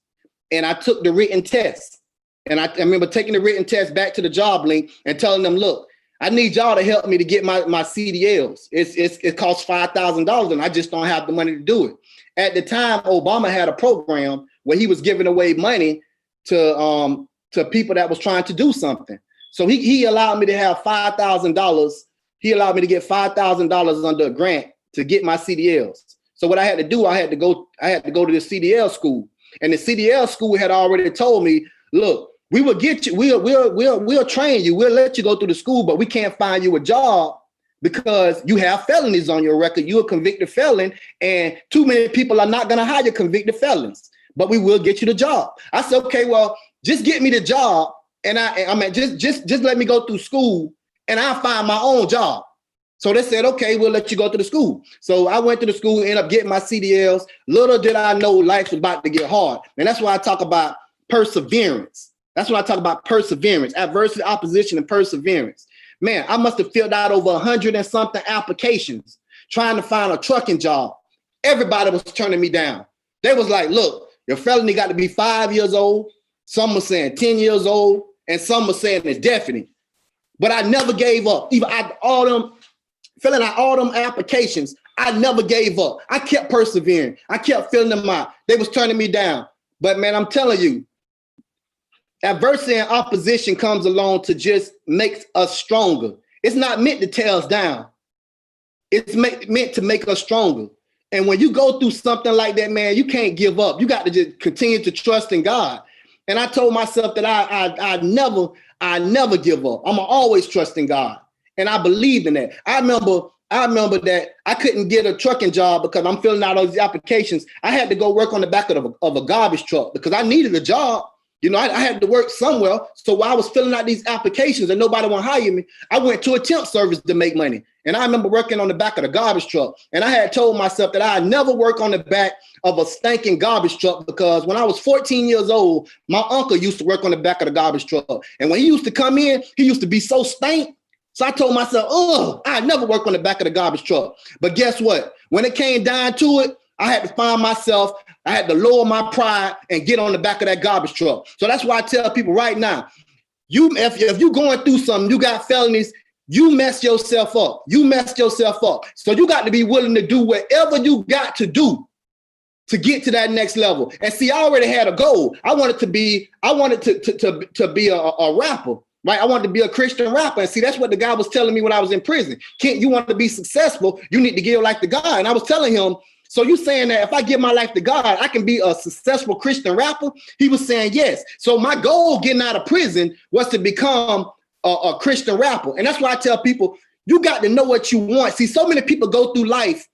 and I took the written test. And I remember taking the written test back to the job link and telling them, "Look, I need y'all to help me to get my CDLs. It costs $5,000 and I just don't have the money to do it. At the time, Obama had a program where he was giving away money to people that was trying to do something. So he allowed me to have $5,000. He allowed me to get $5,000 under a grant to get my CDLs. So what I had to do, I had to go to the CDL school. And the CDL school had already told me, look, we will get you, we'll train you, we'll let you go through the school, but we can't find you a job because you have felonies on your record. You're a convicted felon, and too many people are not gonna hire convicted felons, but we will get you the job. I said, okay, well, just get me the job, and just let me go through school, and I'll find my own job. So they said, okay, we'll let you go to the school. So I went to the school, ended up getting my CDLs. Little did I know life was about to get hard. And that's why I talk about perseverance. That's when I talk about perseverance, adversity, opposition, and perseverance. Man, I must have filled out over 100 and something applications trying to find a trucking job. Everybody was turning me down. They was like, look, your felony got to be 5 years old. Some were saying 10 years old, and some were saying indefinite. But I never gave up. Even filling out all them applications, I never gave up. I kept persevering. I kept filling them out. They was turning me down. But man, I'm telling you, adversity and opposition comes along to just make us stronger. It's not meant to tear us down. It's meant to make us stronger. And when you go through something like that, man, you can't give up. You got to just continue to trust in God. And I told myself that I never give up. I'm always trust in God. And I believed in that. I remember that I couldn't get a trucking job because I'm filling out all these applications. I had to go work on the back of a garbage truck because I needed a job. You know, I had to work somewhere. So while I was filling out these applications and nobody want to hire me, I went to a temp service to make money. And I remember working on the back of the garbage truck. And I had told myself that I'd never work on the back of a stinking garbage truck because when I was 14 years old, my uncle used to work on the back of the garbage truck. And when he used to come in, he used to be so stank. So I told myself, oh, I never work on the back of the garbage truck. But guess what? When it came down to it, I had to find myself, I had to lower my pride and get on the back of that garbage truck. So that's why I tell people right now, if you're going through something, you got felonies, you messed yourself up. You messed yourself up. So you got to be willing to do whatever you got to do to get to that next level. And see, I already had a goal. I wanted to be a rapper. Right, I wanted to be a Christian rapper. And see, that's what the guy was telling me when I was in prison. Kent, you want to be successful, you need to give your life to God. And I was telling him, so you saying that if I give my life to God, I can be a successful Christian rapper? He was saying yes. So my goal getting out of prison was to become a Christian rapper. And that's why I tell people, you got to know what you want. See, so many people go through life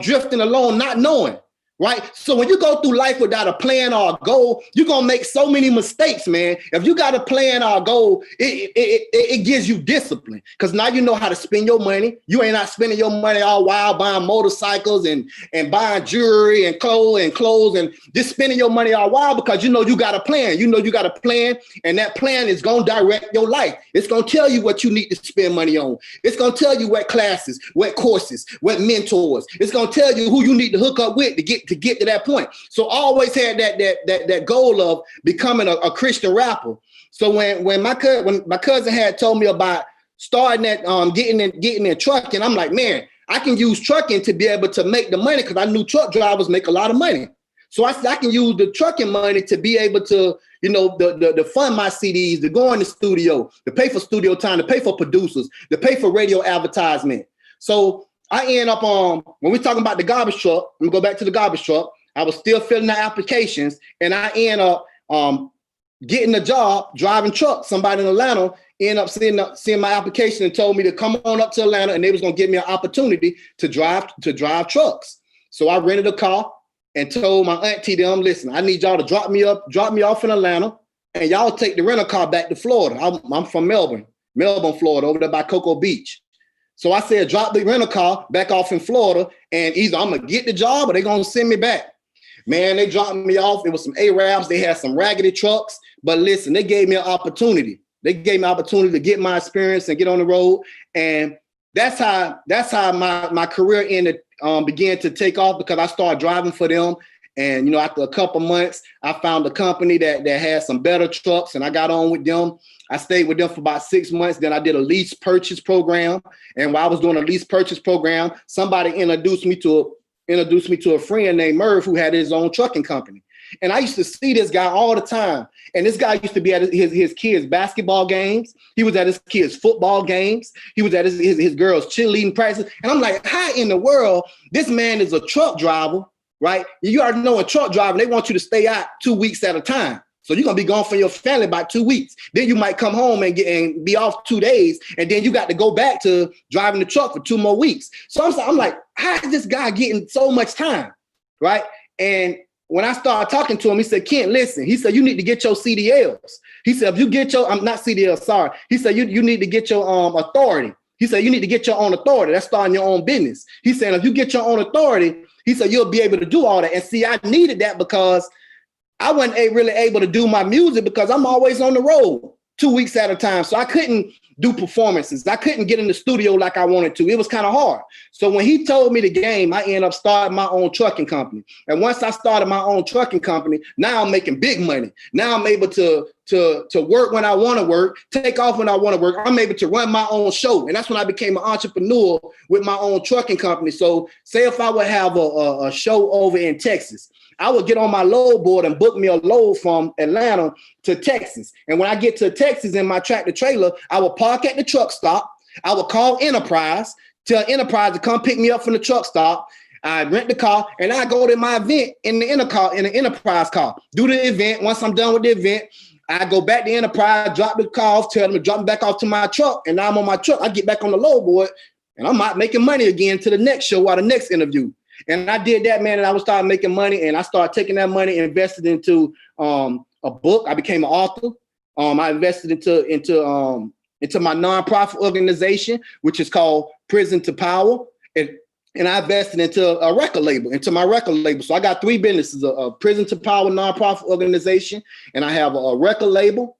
drifting along, not knowing. Right. So when you go through life without a plan or a goal, you're going to make so many mistakes, man. If you got a plan or a goal, it gives you discipline because now you know how to spend your money. You ain't not spending your money all wild buying motorcycles and buying jewelry and clothes and just spending your money all wild because you know you got a plan. You know you got a plan, and that plan is going to direct your life. It's going to tell you what you need to spend money on. It's going to tell you what classes, what courses, what mentors. It's going to tell you who you need to hook up with to get to that point. So I always had that goal of becoming a Christian rapper. So when my cousin had told me about starting at getting in trucking, I'm like, man, I can use trucking to be able to make the money because I knew truck drivers make a lot of money. So I said I can use the trucking money to be able to, you know, the fund my CDs, to go in the studio, to pay for studio time, to pay for producers, to pay for radio advertisement. So I end up when we're talking about the garbage truck, I'm gonna go back to the garbage truck. I was still filling the applications, and I end up getting a job driving trucks. Somebody in Atlanta ended up seeing my application and told me to come on up to Atlanta, and they was gonna give me an opportunity to drive trucks. So I rented a car and told my auntie them, listen, I need y'all to drop me off in Atlanta, and y'all take the rental car back to Florida. I'm from Melbourne, Florida, over there by Cocoa Beach. So I said, drop the rental car back off in Florida, and either I'm going to get the job or they're going to send me back. Man, they dropped me off. It was some Arabs. They had some raggedy trucks. But listen, they gave me an opportunity. They gave me an opportunity to get my experience and get on the road. And that's how my career began to take off because I started driving for them. And, you know, after a couple months, I found a company that had some better trucks, and I got on with them. I stayed with them for about 6 months. Then I did a lease purchase program. And while I was doing a lease purchase program, somebody introduced me to a friend named Merv who had his own trucking company. And I used to see this guy all the time. And this guy used to be at his kids' basketball games. He was at his kids' football games. He was at his girls' cheerleading practices. And I'm like, how in the world? This man is a truck driver, right? You already know a truck driver, they want you to stay out 2 weeks at a time. So you're going to be gone from your family about 2 weeks. Then you might come home and be off 2 days. And then you got to go back to driving the truck for 2 more weeks. So I'm like, how is this guy getting so much time, right? And when I started talking to him, he said, Kent, listen. He said, you need to get your CDLs. He said, if you get your, I'm not CDLs, sorry. He said, you need to get your authority. He said, you need to get your own authority. That's starting your own business. He said, if you get your own authority, he said, you'll be able to do all that. And see, I needed that because I wasn't really able to do my music because I'm always on the road 2 weeks at a time. So I couldn't do performances. I couldn't get in the studio like I wanted to. It was kind of hard. So when he told me the game, I ended up starting my own trucking company. And once I started my own trucking company, now I'm making big money. Now I'm able to work when I want to work, take off when I want to work. I'm able to run my own show. And that's when I became an entrepreneur with my own trucking company. So say if I would have a show over in Texas, I would get on my load board and book me a load from Atlanta to Texas. And when I get to Texas in my tractor trailer, I will park at the truck stop. I will call Enterprise, tell Enterprise to come pick me up from the truck stop. I rent the car and I go to my event in the Enterprise car. Do the event. Once I'm done with the event, I go back to Enterprise, drop the car off, tell them to drop me back off to my truck. And now I'm on my truck. I get back on the load board and I'm out making money again to the next show or the next interview. And I did that, man, and I was starting making money, and I started taking that money and invested into a book. I became an author. I invested into my nonprofit organization, which is called Prison to Power, and I invested into a record label, into my record label. So I got 3 businesses: a Prison to Power nonprofit organization, and I have a record label,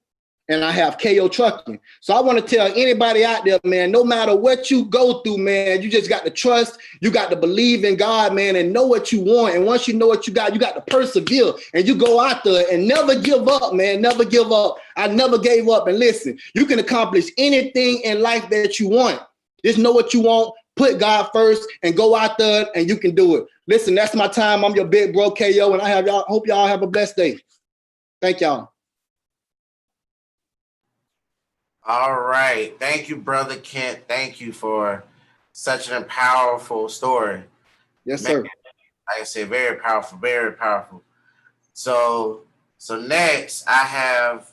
and I have KO Trucking. So I want to tell anybody out there, man, no matter what you go through, man, you just got to trust, you got to believe in God, man, and know what you want. And once you know what you got to persevere, and you go out there and never give up, man, never give up. I never gave up. And listen, you can accomplish anything in life that you want. Just know what you want, put God first, and go out there and you can do it. Listen, that's my time. I'm your big bro, KO, and hope y'all have a blessed day. Thank y'all.
All right. Thank you, Brother Kent. Thank you for such an powerful story.
Yes, sir.
Like I said, very powerful, very powerful. So next I have,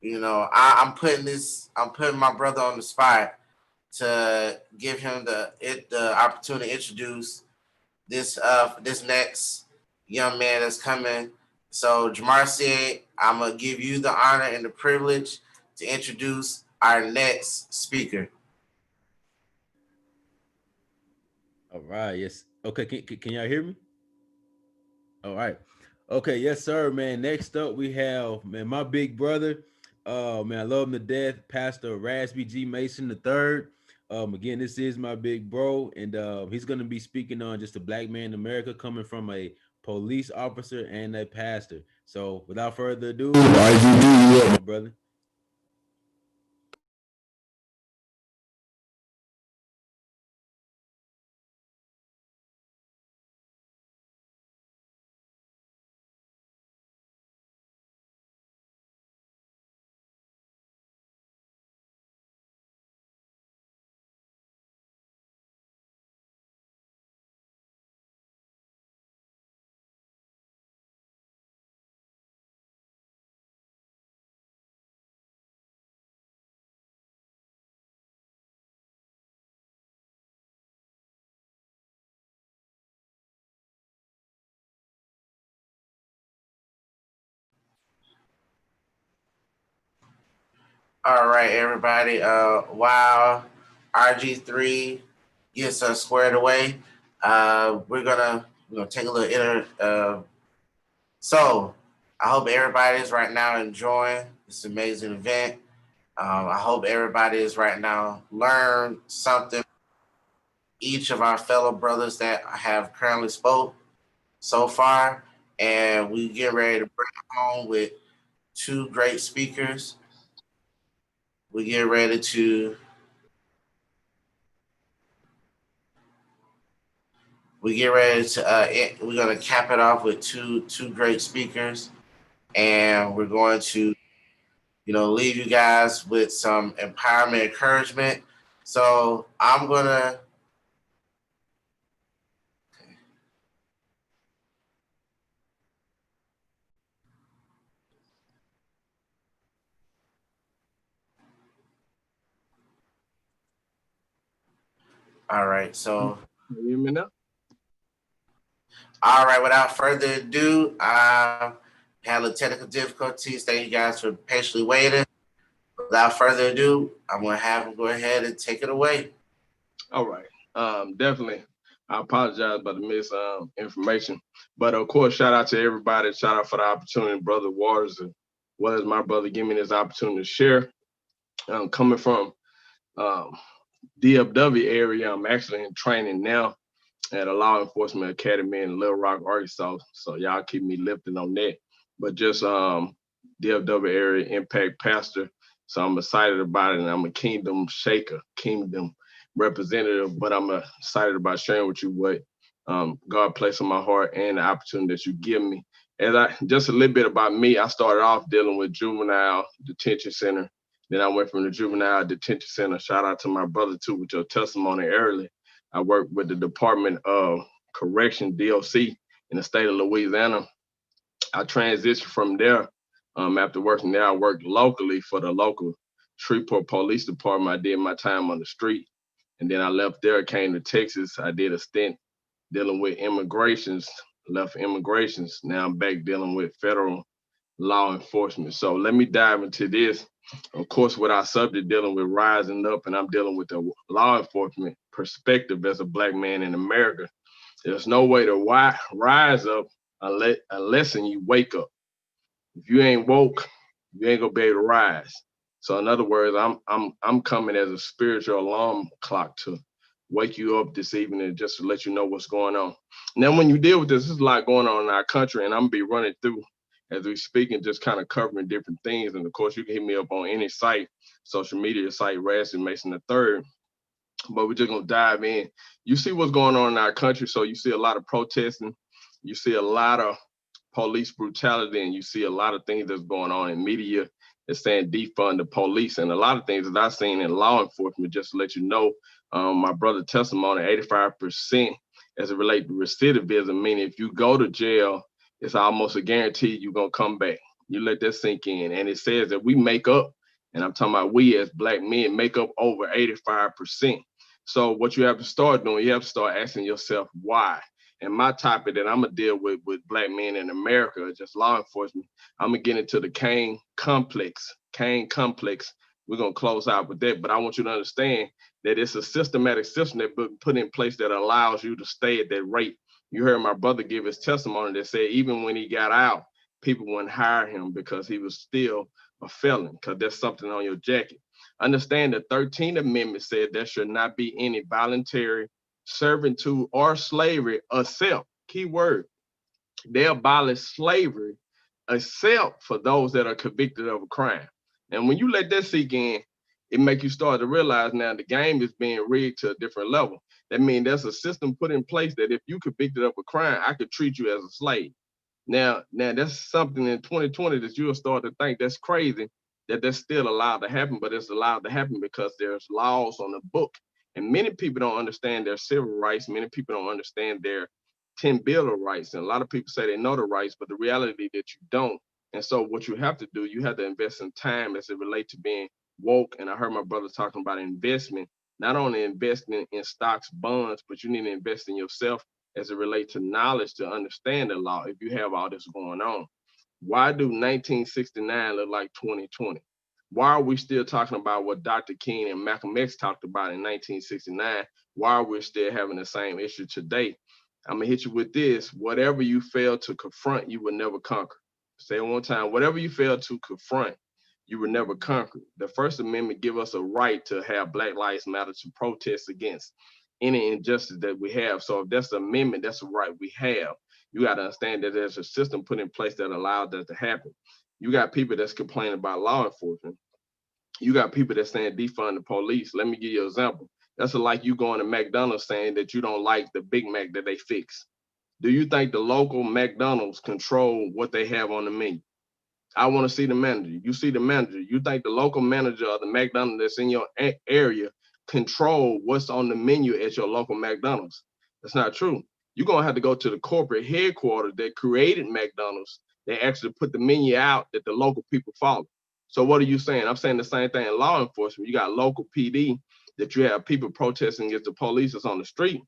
I'm putting my brother on the spot to give him the opportunity to introduce this next young man that's coming. So Jamarcia, I'm gonna give you the honor and the privilege to introduce our next speaker.
All right. Yes. Okay. Can y'all hear me? All right. Okay. Yes, sir, man. Next up, we have, man, my big brother. Man, I love him to death, Pastor Rasby G. Mason III. Again, this is my big bro, and he's going to be speaking on just a black man in America coming from a police officer and a pastor. So, without further ado, RGB, you up, my brother?
All right, everybody. While RG3 gets us squared away, we're gonna take a little so I hope everybody is right now enjoying this amazing event. I hope everybody is right now learn something. Each of our fellow brothers that have currently spoke so far, and we get ready to bring it home with two great speakers. We get ready to we're gonna cap it off with two great speakers, and we're going to leave you guys with some empowerment, encouragement. So I'm gonna. All right, so.
You hear me now?
All right, without further ado, had a technical difficulties. Thank you guys for patiently waiting. Without further ado, I'm gonna have him go ahead and take it away.
All right. Definitely. I apologize about the misinformation. But of course, shout out to everybody. Shout out for the opportunity, Brother Waters, as well as my brother giving me this opportunity to share. Coming from DFW area, I'm actually in training now at a law enforcement academy in Little Rock, Arkansas. So y'all keep me lifted on that. But just DFW area impact pastor. So I'm excited about it, and I'm a kingdom shaker, kingdom representative. But I'm excited about sharing with you what God placed on my heart and the opportunity that you give me. Just a little bit about me, I started off dealing with juvenile detention center. Then I went from the juvenile detention center. Shout out to my brother too with your testimony earlier. I worked with the Department of Correction, DOC, in the state of Louisiana. I transitioned from there. After working there, I worked locally for the local Shreveport Police Department. I did my time on the street. And then I left there, came to Texas. I did a stint dealing with immigrations, left immigrations. Now I'm back dealing with federal law enforcement. So let me dive into this. Of course, with our subject dealing with rising up, and I'm dealing with the law enforcement perspective as a Black man in America. There's no way to rise up unless you wake up. If you ain't woke, you ain't gonna be able to rise. So in other words, I'm coming as a spiritual alarm clock to wake you up this evening just to let you know what's going on. Now, when you deal with this, there's a lot going on in our country, and I'm gonna be running through as we speak and just kind of covering different things. And of course, you can hit me up on any site, social media site, Raston Mason III. But we're just gonna dive in. You see what's going on in our country. So you see a lot of protesting, you see a lot of police brutality, and you see a lot of things that's going on in media that's saying defund the police, and a lot of things that I've seen in law enforcement. Just to let you know, my brother testimony, 85% as it relates to recidivism, meaning if you go to jail, it's almost a guarantee you're gonna come back. You let that sink in. And it says that we make up, and I'm talking about we as Black men make up over 85%. So what you have to start doing, you have to start asking yourself why. And my topic that I'm gonna deal with Black men in America, just law enforcement, I'm gonna get into the Kane complex. Kane complex. We're gonna close out with that, but I want you to understand that it's a systematic system that put in place that allows you to stay at that rate. You heard my brother give his testimony that said even when he got out, people wouldn't hire him because he was still a felon, because there's something on your jacket. Understand the 13th Amendment said there should not be any voluntary servitude or slavery except, key word, they abolish slavery except for those that are convicted of a crime. And when you let that sink in, it make you start to realize now the game is being rigged to a different level. That means there's a system put in place that if you convicted of a crime, I could treat you as a slave. Now that's something in 2020 that you'll start to think that's crazy, that that's still allowed to happen, but it's allowed to happen because there's laws on the book. And many people don't understand their civil rights. Many people don't understand their 10 Bill of Rights. And a lot of people say they know the rights, but the reality that you don't. And so what you have to do, you have to invest in time as it relates to being woke. And I heard my brother talking about investment, not only investing in stocks, bonds, but you need to invest in yourself as it relates to knowledge to understand the law if you have all this going on. Why do 1969 look like 2020? Why are we still talking about what Dr. King and Malcolm X talked about in 1969? Why are we still having the same issue today? I'm gonna hit you with this. Whatever you fail to confront, you will never conquer. Say it one time. Whatever you fail to confront, you will never conquer. The First Amendment give us a right to have Black Lives Matter, to protest against any injustice that we have. So if that's the amendment, that's a right we have. You got to understand that there's a system put in place that allows that to happen. You got people that's complaining about law enforcement. You got people that's saying defund the police. Let me give you an example. That's like you going to McDonald's saying that you don't like the Big Mac that they fix. Do you think the local McDonald's control what they have on the menu? I want to see the manager. You see the manager. You think the local manager of the McDonald's that's in your area control what's on the menu at your local McDonald's? That's not true. You're going to have to go to the corporate headquarters that created McDonald's. They actually put the menu out that the local people follow. So what are you saying? I'm saying the same thing in law enforcement. You got local PD that you have people protesting against the police that's on the street.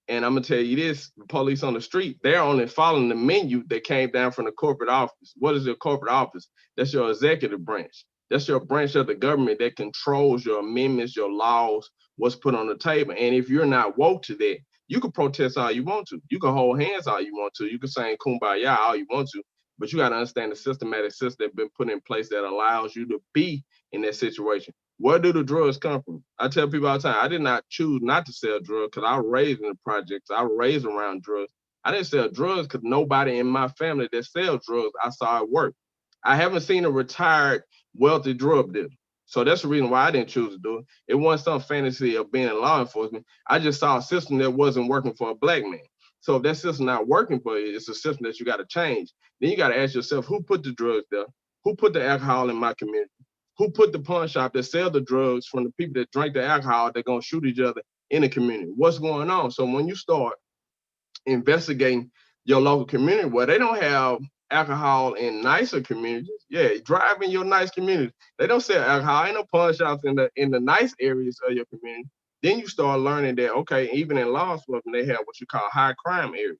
And I'm gonna tell you this: the police on the street, they're only following the menu that came down from the corporate office. What is your corporate office? That's your executive branch. That's your branch of the government that controls your amendments, your laws, what's put on the table. And if you're not woke to that, you can protest all you want to. You can hold hands all you want to. You can sing kumbaya all you want to. But you got to understand the systematic system that's been put in place that allows you to be in that situation. Where do the drugs come from? I tell people all the time, I did not choose not to sell drugs because I was raised in the projects. I was raised around drugs. I didn't sell drugs because nobody in my family that sells drugs, I saw it work. I haven't seen a retired wealthy drug dealer. So that's the reason why I didn't choose to do it. It wasn't some fantasy of being in law enforcement. I just saw a system that wasn't working for a black man. So if that system not working for you, it's a system that you got to change. Then you got to ask yourself, who put the drugs there? Who put the alcohol in my community? Who put the pawn shop that sell the drugs from the people that drink the alcohol, they're going to shoot each other in the community? What's going on? So when you start investigating your local community where they don't have alcohol in nicer communities, yeah, drive in your nice community. They don't sell alcohol. Ain't no pawn shops in the nice areas of your community. Then you start learning that, okay, even in law enforcement, they have what you call high crime areas.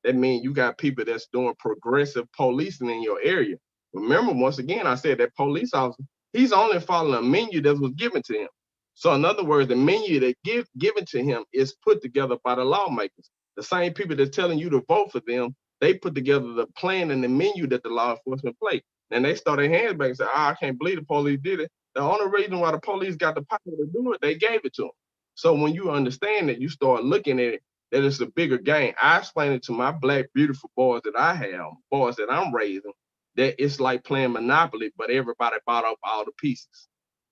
That means you got people that's doing progressive policing in your area. Remember, once again, I said that police officer, he's only following a menu that was given to him. So in other words, the menu that given to him is put together by the lawmakers. The same people that's telling you to vote for them, they put together the plan and the menu that the law enforcement play. And they started hands back and said, I can't believe the police did it. The only reason why the police got the power to do it, they gave it to them. So when you understand that, you start looking at it, that it's a bigger game. I explain it to my black, beautiful boys that I have, boys that I'm raising, that it's like playing Monopoly, but everybody bought up all the pieces.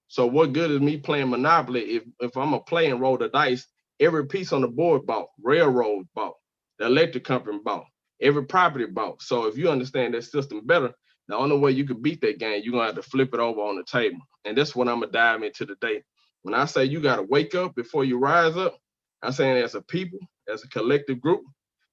So what good is me playing Monopoly if I'm going to play and roll the dice, every piece on the board bought, railroad bought, the electric company bought, every property bought. So if you understand that system better, the only way you can beat that game, you're going to have to flip it over on the table. And that's what I'm going to dive into today. When I say you got to wake up before you rise up, I'm saying as a people, as a collective group,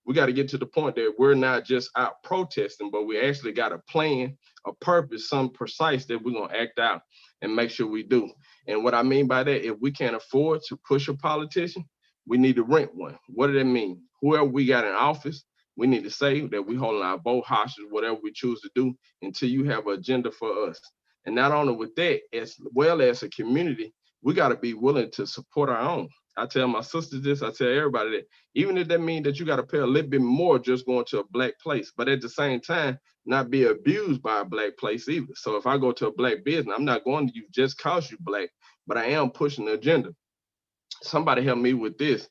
we got to get to the point that we're not just out protesting, but we actually got a plan, a purpose, some precise that we're going to act out and make sure we do. And what I mean by that, if we can't afford to push a politician, we need to rent one. What does that mean? Whoever we got in office, we need to say that we holding our vote hostage, whatever we choose to do, until you have an agenda for us. And not only with that, as well as a community, we got to be willing to support our own. I tell my sisters this, I tell everybody that, even if that means that you got to pay a little bit more just going to a black place, but at the same time, not be abused by a black place either. So if I go to a black business, I'm not going to you just cause you black, but I am pushing the agenda. Somebody helped me with this.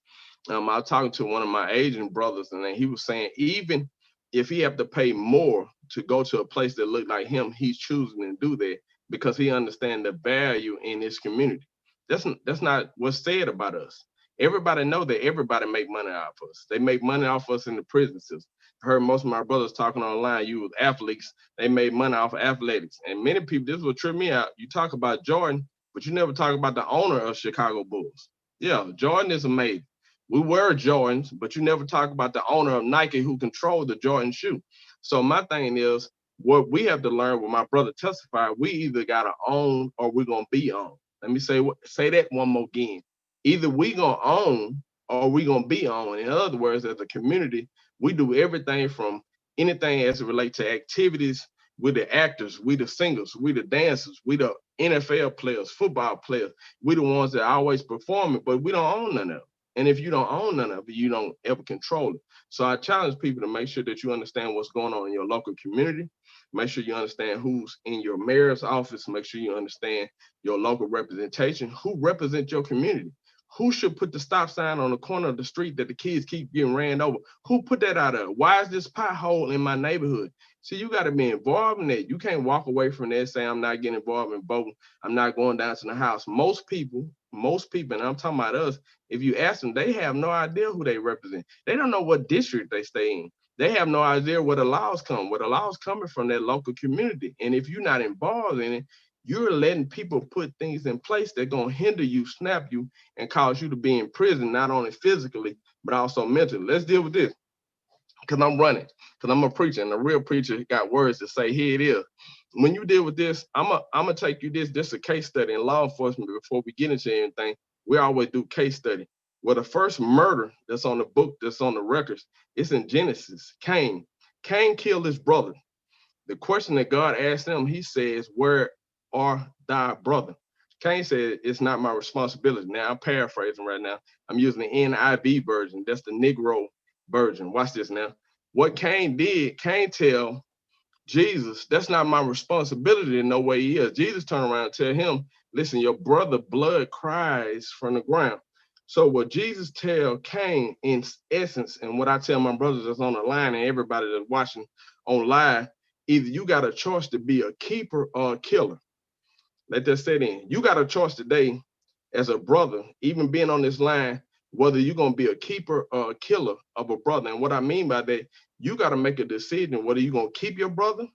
I was talking to one of my Asian brothers, and he was saying, even if he have to pay more to go to a place that look like him, he's choosing to do that because he understands the value in his community. That's not what's said about us. Everybody know that everybody make money off us. They make money off us in the prison system. I heard most of my brothers talking online, you with athletes, they made money off of athletics. And many people, this will trip me out. You talk about Jordan, but you never talk about the owner of Chicago Bulls. Yeah, Jordan is amazing. We wear Jordans, but you never talk about the owner of Nike who controlled the Jordan shoe. So my thing is, what we have to learn, what my brother testified, we either got to own or we're going to be owned. Let me say that one more again. Either we gonna own or we gonna be owned. In other words, as a community, we do everything from anything as it relates to activities. We the actors, we the singers, we the dancers, we the NFL players, football players. We the ones that always perform it, but we don't own none of it. And if you don't own none of it, you don't ever control it. So I challenge people to make sure that you understand what's going on in your local community. Make sure you understand who's in your mayor's office. Make sure you understand your local representation, who represents your community. Who should put the stop sign on the corner of the street that the kids keep getting ran over? Who put that out there? Why is this pothole in my neighborhood? See, you got to be involved in that. You can't walk away from that, say, I'm not getting involved in voting. I'm not going down to the house. Most people, and I'm talking about us, if you ask them, they have no idea who they represent. They don't know what district they stay in. They have no idea where the laws come, where the laws coming from that local community. And if you're not involved in it, you're letting people put things in place that going to hinder you, snap you, and cause you to be in prison, not only physically, but also mentally. Let's deal with this. Because I'm running, because I'm a preacher, and a real preacher got words to say, here it is. When you deal with this, I'm going to take you this is a case study in law enforcement. Before we get into anything, we always do case study. Well, the first murder that's on the book, that's on the records, it's in Genesis, Cain. Cain killed his brother. The question that God asked him, he says, where are thy brother? Cain said, it's not my responsibility. Now, I'm paraphrasing right now. I'm using the NIV version. That's the Negro version. Watch this now. What Cain did, Cain tell Jesus, that's not my responsibility to know where he is. Jesus turned around and tell him, listen, your brother blood cries from the ground. So what Jesus tell Cain in essence, and what I tell my brothers that's on the line and everybody that's watching on live, either you got a choice to be a keeper or a killer. Let that set in. You got a choice today as a brother, even being on this line, whether you're going to be a keeper or a killer of a brother. And what I mean by that, you got to make a decision whether you're going to keep your brother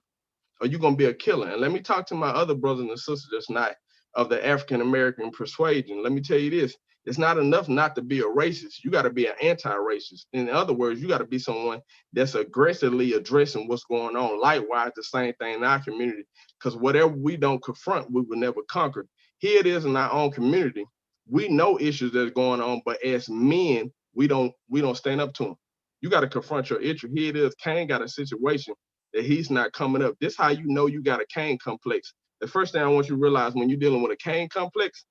or you're going to be a killer. And let me talk to my other brothers and sisters that's not of the African-American persuasion. Let me tell you this. It's not enough not to be a racist. You got to be an anti-racist. In other words, you got to be someone that's aggressively addressing what's going on. Likewise, the same thing in our community. Because whatever we don't confront, we will never conquer. Here it is in our own community. We know issues that's going on, but as men, we don't stand up to them. You got to confront your issue. Here it is. Cain got a situation that he's not coming up. This is how you know you got a Cain complex. The first thing I want you to realize when you're dealing with a Cain complex,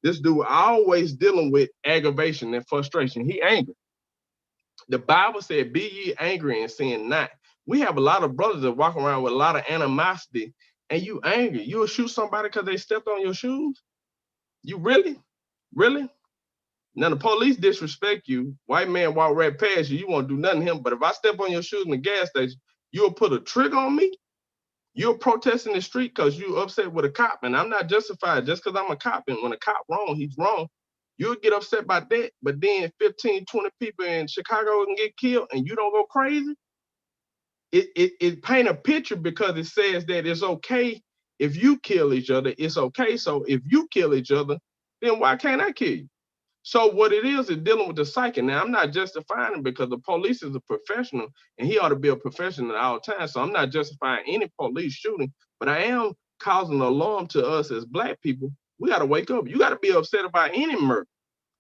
this dude always dealing with aggravation and frustration. He angry. The Bible said, be ye angry and sin not. We have a lot of brothers that walk around with a lot of animosity, and you angry. You'll shoot somebody because they stepped on your shoes? You really? Really? Now the police disrespect you. White man walk right past you. You won't do nothing to him. But if I step on your shoes in the gas station, you'll put a trigger on me? You're protesting the street because you upset with a cop, and I'm not justified just because I'm a cop, and when a cop wrong, he's wrong. You'll get upset by that, but then 15, 20 people in Chicago can get killed and you don't go crazy? It paint a picture because it says that it's okay if you kill each other, it's okay. So if you kill each other, then why can't I kill you? So what it is dealing with the psyche. Now, I'm not justifying it because the police is a professional and he ought to be a professional at all times. So I'm not justifying any police shooting, but I am causing alarm to us as Black people. We got to wake up. You got to be upset about any murder.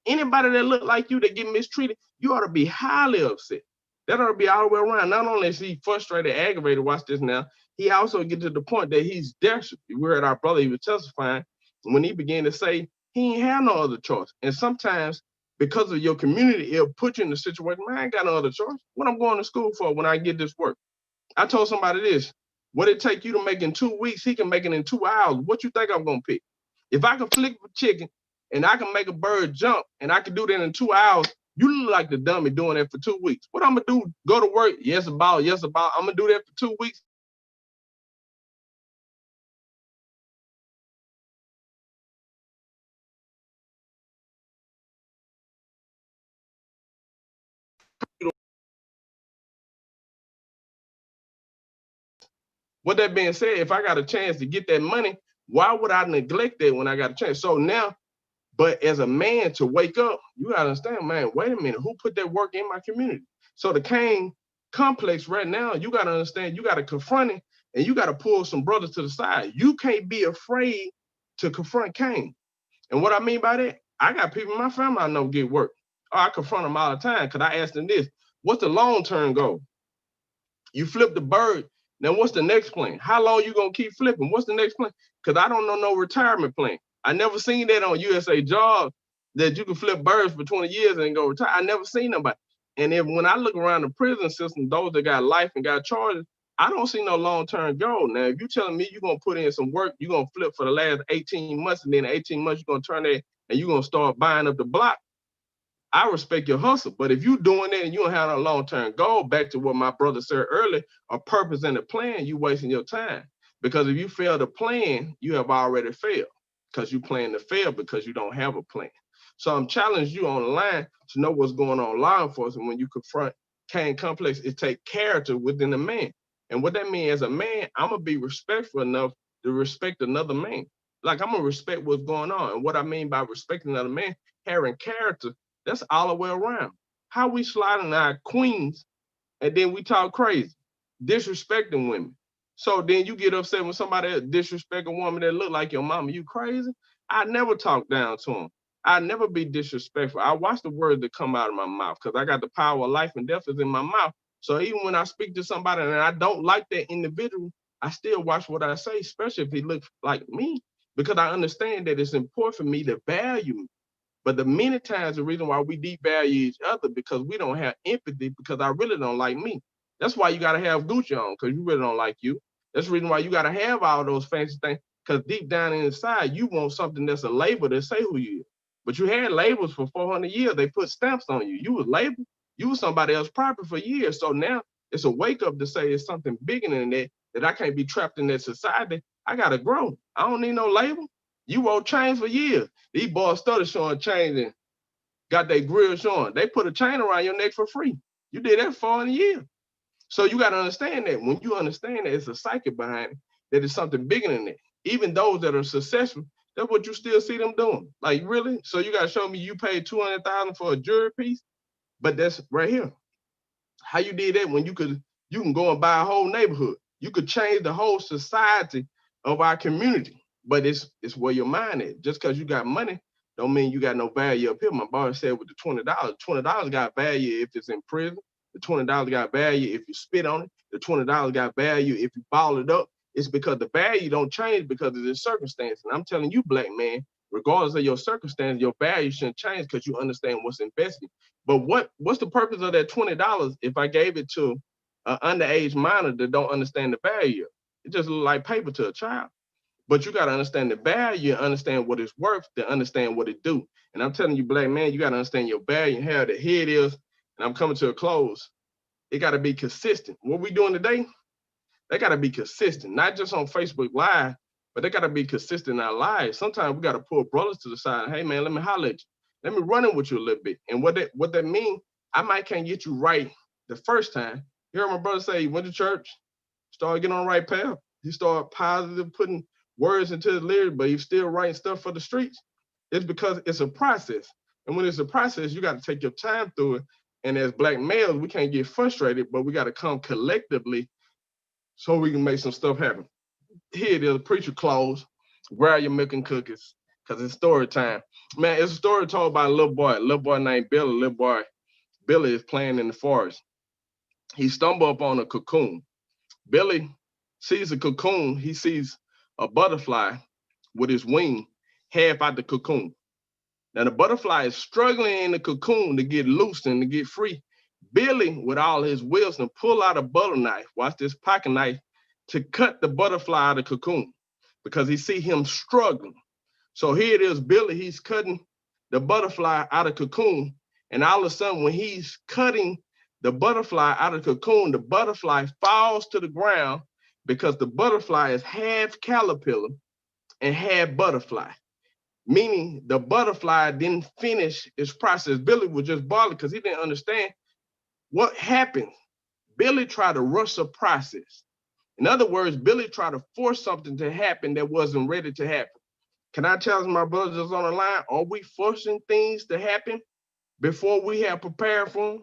Anybody that look like you that get mistreated, you ought to be highly upset. That ought to be all the way around. Not only is he frustrated, aggravated, watch this now, he also get to the point that he's desperate. We heard our brother, he was testifying when he began to say, he ain't have no other choice. And sometimes because of your community, it'll put you in the situation, man, I ain't got no other choice. What I'm going to school for when I get this work? I told somebody this, what it take you to make in 2 weeks, he can make it in 2 hours. What you think I'm going to pick? If I can flick a chicken and I can make a bird jump and I can do that in 2 hours, you look like the dummy doing that for 2 weeks. What I'm going to do, go to work, yes about. I'm going to do that for 2 weeks. With that being said, if I got a chance to get that money, why would I neglect that when I got a chance? So now, but as a man to wake up, you gotta understand, man, wait a minute, who put that work in my community? So the Cain complex right now, you gotta understand, you gotta confront it and you gotta pull some brothers to the side. You can't be afraid to confront Cain. And what I mean by that, I got people in my family I know get work. Oh, I confront them all the time because I ask them this, what's the long-term goal? You flip the bird, now what's the next plan? How long you gonna keep flipping? What's the next plan? Because I don't know no retirement plan. I never seen that on USA Jobs that you can flip birds for 20 years and go retire. I never seen nobody. And then when I look around the prison system, those that got life and got charges, I don't see no long-term goal. Now, if you're telling me you're gonna put in some work, you're gonna flip for the last 18 months, and then 18 months you're gonna turn that and you're gonna start buying up the block, I respect your hustle. But if you doing that and you don't have a long-term goal, back to what my brother said earlier, a purpose and a plan, you wasting your time. Because if you fail to plan, you have already failed. Because you plan to fail because you don't have a plan. So I'm challenging you on the line to know what's going on in law enforcement when you confront Cain complex. It takes character within a man. And what that means as a man, I'm going to be respectful enough to respect another man. Like, I'm going to respect what's going on. And what I mean by respecting another man, having character, that's all the way around. How we sliding our queens and then we talk crazy, disrespecting women. So then you get upset when somebody disrespect a woman that look like your mama. You crazy? I never talk down to them. I never be disrespectful. I watch the words that come out of my mouth because I got the power of life and death is in my mouth. So even when I speak to somebody and I don't like that individual, I still watch what I say, especially if he looks like me, because I understand that it's important for me to value me. But the many times the reason why we devalue each other because we don't have empathy because I really don't like me. That's why you got to have Gucci on because you really don't like you. That's the reason why you got to have all those fancy things because deep down inside you want something that's a label that say who you is. But you had labels for 400 years. They put stamps on you. You was labeled. You was somebody else's property for years. So now it's a wake up to say it's something bigger than that I can't be trapped in that society. I got to grow. I don't need no label. You wore chains for years. These boys started showing chains and got their grill showing. They put a chain around your neck for free. You did that for a year. So you got to understand that. When you understand that it's a psyche behind it, that it's something bigger than that. Even those that are successful, that's what you still see them doing. Like, really? So you got to show me you paid $200,000 for a jewelry piece, but that's right here. How you did that when you can go and buy a whole neighborhood. You could change the whole society of our community. But it's where your mind is. Just because you got money don't mean you got no value up here. My boss said with the $20 got value if it's in prison. The $20 got value if you spit on it. The $20 got value if you ball it up. It's because the value don't change because of the circumstance. And I'm telling you, black man, regardless of your circumstance, your value shouldn't change because you understand what's invested. But what's the purpose of that $20 if I gave it to an underage minor that don't understand the value? It just looks like paper to a child. But you got to understand the value and understand what it's worth to understand what it do. And I'm telling you, black man, you got to understand your value and how the head is. And I'm coming to a close. It got to be consistent. What we doing today, they got to be consistent, not just on Facebook Live, but they got to be consistent in our lives. Sometimes we got to pull brothers to the side. Hey, man, let me holler at you. Let me run in with you a little bit. And what that means, I might can't get you right the first time. You heard my brother say he went to church, started getting on the right path. He started positive, putting words into his lyrics, but he's still writing stuff for the streets. It's because it's a process. And when it's a process, you got to take your time through it. And as black males, we can't get frustrated, but we got to come collectively so we can make some stuff happen. Here it is, preacher close, grab your milk and cookies, because it's story time. Man, it's a story told by a little boy named Billy. Little boy, Billy is playing in the forest. He stumbled upon a cocoon. Billy sees a cocoon. He sees a butterfly with his wing half out the cocoon. Now the butterfly is struggling in the cocoon to get loose and to get free. Billy, with all his wisdom, pull out a butter knife, watch this pocket knife, to cut the butterfly out of the cocoon because he see him struggling. So here it is, Billy, he's cutting the butterfly out of cocoon. And all of a sudden, when he's cutting the butterfly out of the cocoon, the butterfly falls to the ground because the butterfly is half caterpillar and half butterfly. Meaning the butterfly didn't finish its process. Billy was just bothered because he didn't understand what happened. Billy tried to rush a process. In other words, Billy tried to force something to happen that wasn't ready to happen. Can I challenge my brothers on the line? Are we forcing things to happen before we have prepared for them?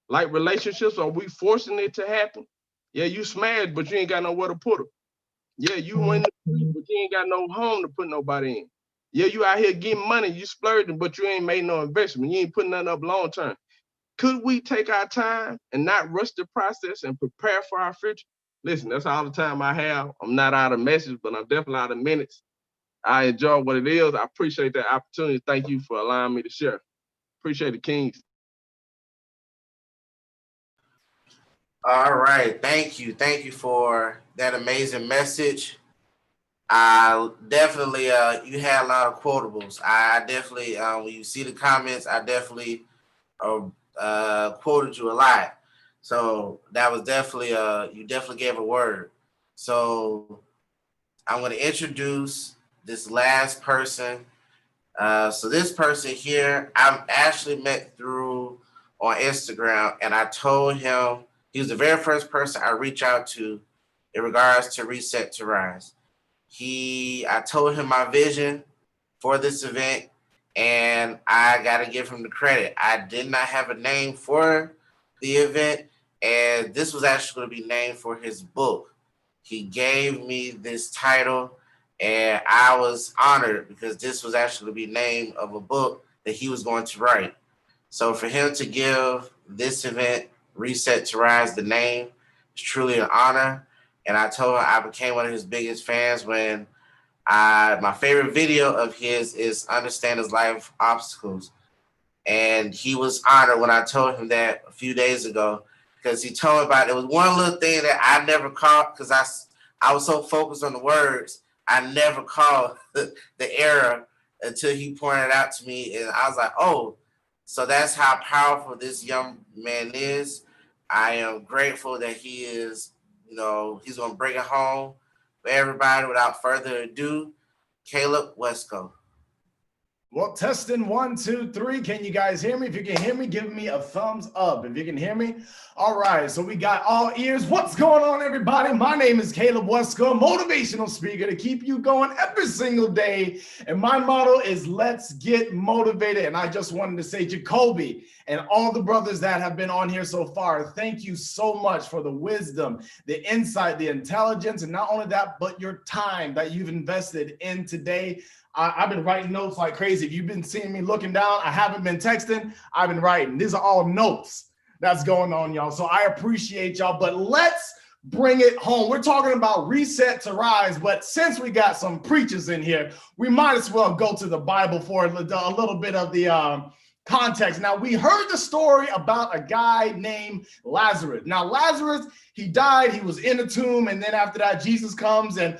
Like relationships, are we forcing it to happen? Yeah, you smashed, but you ain't got nowhere to put them. Yeah, you win, but you ain't got no home to put nobody in. Yeah, you out here getting money, you splurging, but you ain't made no investment. You ain't putting nothing up long term. Could we take our time and not rush the process and prepare for our future? Listen, that's all the time I have. I'm not out of message, but I'm definitely out of minutes. I enjoy what it is. I appreciate that opportunity. Thank you for allowing me to share. Appreciate it, Kings.
All right. Thank you. Thank you for that amazing message. I definitely, you had a lot of quotables. I definitely, when you see the comments, I definitely quoted you a lot. So that was definitely you definitely gave a word. So I'm going to introduce this last person. So this person here, I've actually met through on Instagram, and I told him he was the very first person I reached out to in regards to Reset to Rise. I told him my vision for this event, and I got to give him the credit. I did not have a name for the event, and this was actually going to be named for his book. He gave me this title, and I was honored because this was actually going to be name of a book that he was going to write. So for him to give this event, Reset to Rise, the name, is truly an honor. And I told him I became one of his biggest fans when my favorite video of his is Understand His Life Obstacles. And he was honored when I told him that a few days ago, because he told me about it. It was one little thing that I never caught because I was so focused on the words. I never caught the error until he pointed it out to me. And I was like, oh, so that's how powerful this young man is. I am grateful that he is, he's going to bring it home for everybody. Without further ado, Caleb Wesco.
Well, testing 1, 2, 3. Can you guys hear me? If you can hear me, give me a thumbs up. If you can hear me. All right. So we got all ears. What's going on, everybody? My name is Caleb Wesco, motivational speaker to keep you going every single day. And my motto is let's get motivated. And I just wanted to say, Jacoby and all the brothers that have been on here so far, thank you so much for the wisdom, the insight, the intelligence, and not only that, but your time that you've invested in today. I've been writing notes like crazy. If you've been seeing me looking down, I haven't been texting, I've been writing. These are all notes that's going on, y'all. So I appreciate y'all, but let's bring it home. We're talking about Reset to Rise, but since we got some preachers in here, we might as well go to the Bible for a little bit of the context. Now, we heard the story about a guy named Lazarus. Now, Lazarus, he died, he was in a tomb, and then after that, Jesus comes and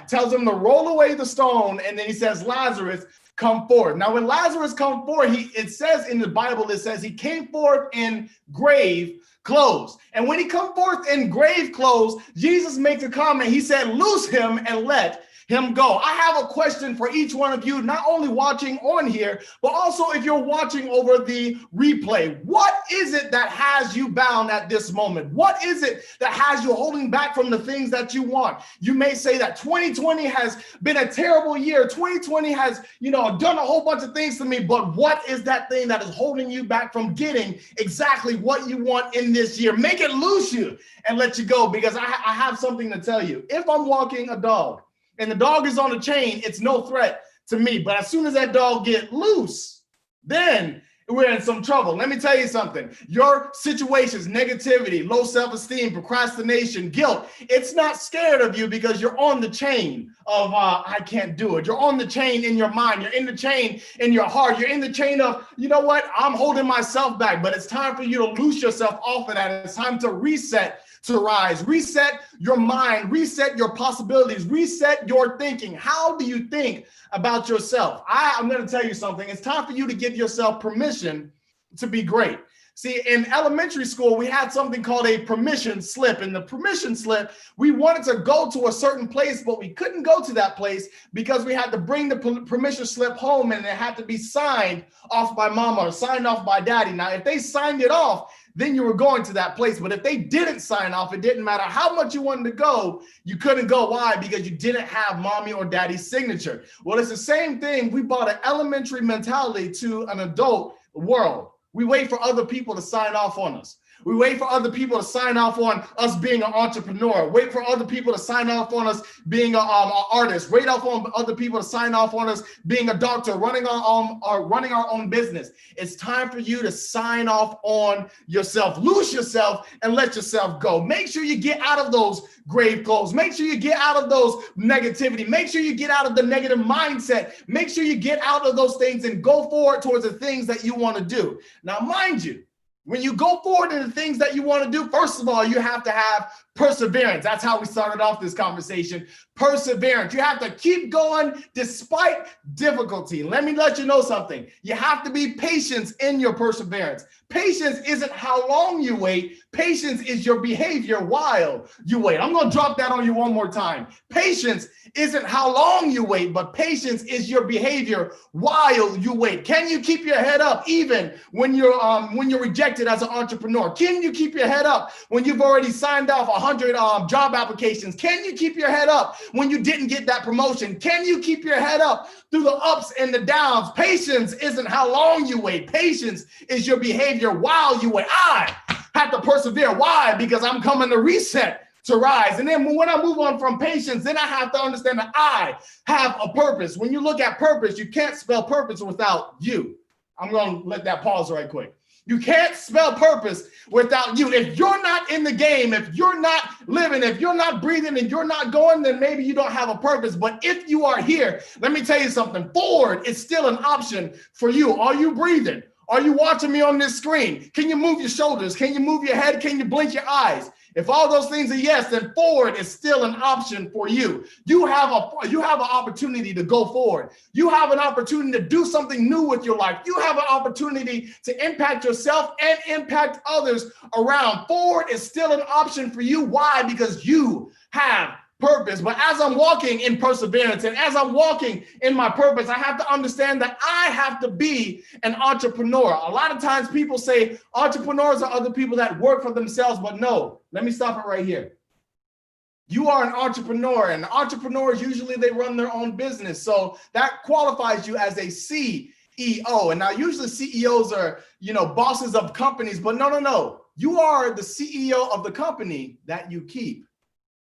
tells him to roll away the stone, and then he says, Lazarus, come forth. Now, when Lazarus come forth, it says in the Bible, it says he came forth in grave clothes. And when he come forth in grave clothes, Jesus makes a comment. He said, loose him and let him go. I have a question for each one of you, not only watching on here, but also if you're watching over the replay. What is it that has you bound at this moment? What is it that has you holding back from the things that you want? You may say that 2020 has been a terrible year. 2020 has, done a whole bunch of things to me, but what is that thing that is holding you back from getting exactly what you want in this year? Make it loose you and let you go, because I have something to tell you. If I'm walking a dog, and the dog is on a chain, it's no threat to me. But as soon as that dog get loose, then we're in some trouble. Let me tell you something. Your situations, negativity, low self-esteem, procrastination, guilt, it's not scared of you because you're on the chain of I can't do it. You're on the chain in your mind. You're in the chain in your heart. You're in the chain of, you know what? I'm holding myself back. But it's time for you to loose yourself off of that. It's time to reset to rise. Reset your mind, reset your possibilities, reset your thinking. How do you think about yourself? I'm going to tell you something. It's time for you to give yourself permission to be great. See, in elementary school, we had something called a permission slip. In the permission slip, we wanted to go to a certain place, but we couldn't go to that place because we had to bring the permission slip home and it had to be signed off by mama or signed off by daddy. Now, if they signed it off, then you were going to that place. But if they didn't sign off, it didn't matter how much you wanted to go, you couldn't go. Why? Because you didn't have mommy or daddy's signature. Well, it's the same thing. We brought an elementary mentality to an adult world. We wait for other people to sign off on us. We wait for other people to sign off on us being an entrepreneur. Wait for other people to sign off on us being an artist. Wait off on other people to sign off on us being a doctor, running our own business. It's time for you to sign off on yourself. Lose yourself and let yourself go. Make sure you get out of those grave clothes. Make sure you get out of those negativity. Make sure you get out of the negative mindset. Make sure you get out of those things and go forward towards the things that you want to do. Now, mind you, when you go forward in the things that you want to do, first of all, you have to have Perseverance. That's how we started off this conversation. Perseverance. You have to keep going despite difficulty. Let me let you know something. You have to be patient in your perseverance. Patience isn't how long you wait. Patience is your behavior while you wait. I'm going to drop that on you one more time. Patience isn't how long you wait, but patience is your behavior while you wait. Can you keep your head up even when you're rejected as an entrepreneur? Can you keep your head up when you've already signed off 100 job applications? Can you keep your head up when you didn't get that promotion? Can you keep your head up through the ups and the downs? Patience isn't how long you wait. Patience is your behavior while you wait. I have to persevere. Why? Because I'm coming to reset, to rise. And then when I move on from patience, then I have to understand that I have a purpose. When you look at purpose, you can't spell purpose without you. I'm going to let that pause right quick. You can't spell purpose without you. If you're not in the game, if you're not living, if you're not breathing and you're not going, then maybe you don't have a purpose. But if you are here, let me tell you something. Forward is still an option for you. Are you breathing? Are you watching me on this screen? Can you move your shoulders? Can you move your head? Can you blink your eyes? If all those things are yes, then forward is still an option for you. You have an opportunity to go forward. You have an opportunity to do something new with your life. You have an opportunity to impact yourself and impact others around. Forward is still an option for you. Why? Because you have purpose. But as I'm walking in perseverance and as I'm walking in my purpose, I have to understand that I have to be an entrepreneur. A lot of times people say entrepreneurs are other people that work for themselves, but no, let me stop it right here. You are an entrepreneur, and entrepreneurs, usually they run their own business. So that qualifies you as a CEO. And now usually CEOs are, bosses of companies, but no. You are the CEO of the company that you keep.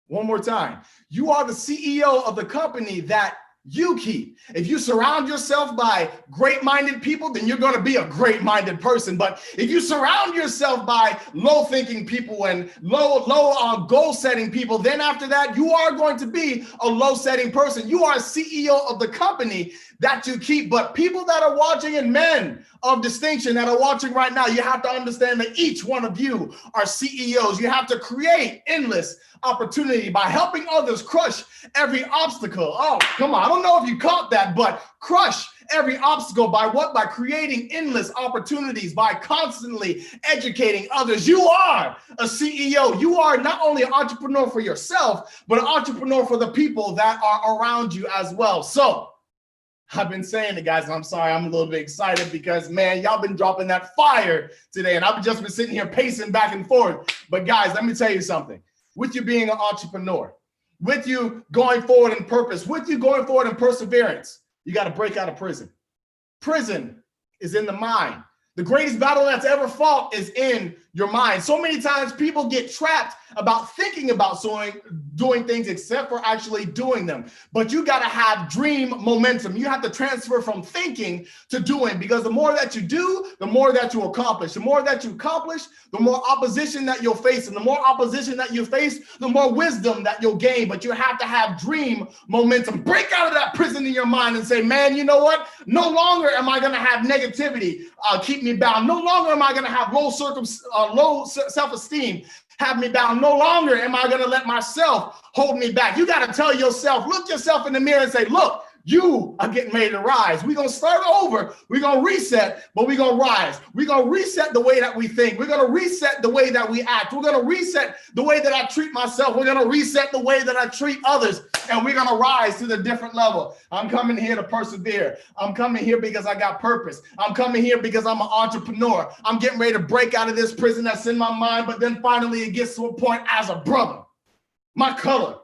One more time. You are the CEO of the company that you keep. If you surround yourself by great-minded people, then you're going to be a great-minded person. But if you surround yourself by low-thinking people and low goal-setting people, then after that, you are going to be a low-setting person. You are CEO of the company that you keep. But people that are watching and men of distinction that are watching right now, you have to understand that each one of you are CEOs. You have to create endless opportunity by helping others crush every obstacle. Oh, come on. I don't know if you caught that, but crush every obstacle by what? By creating endless opportunities, by constantly educating others. You are a CEO. You are not only an entrepreneur for yourself, but an entrepreneur for the people that are around you as well. So I've been saying it, guys, and I'm sorry, I'm a little bit excited because, man, y'all been dropping that fire today, and I've just been sitting here pacing back and forth. But guys, let me tell you something. With you being an entrepreneur, with you going forward in purpose, with you going forward in perseverance, you got to break out of prison. Prison is in the mind. The greatest battle that's ever fought is in your mind. So many times people get trapped about thinking about doing things except for actually doing them. But you got to have dream momentum. You have to transfer from thinking to doing, because the more that you do, the more that you accomplish. The more that you accomplish, the more opposition that you'll face. And the more opposition that you face, the more wisdom that you'll gain. But you have to have dream momentum. Break out of that prison in your mind and say, man, you know what? No longer am I going to have negativity keep me bound. No longer am I going to have low self-esteem have me bound. No longer am I going to let myself hold me back. You got to tell yourself, look yourself in the mirror and say, look, you are getting ready to rise. We're going to start over. We're going to reset, but we're going to rise. We're going to reset the way that we think. We're going to reset the way that we act. We're going to reset the way that I treat myself. We're going to reset the way that I treat others. And we're going to rise to the different level. I'm coming here to persevere. I'm coming here because I got purpose. I'm coming here because I'm an entrepreneur. I'm getting ready to break out of this prison that's in my mind. But then finally it gets to a point as a brother. My color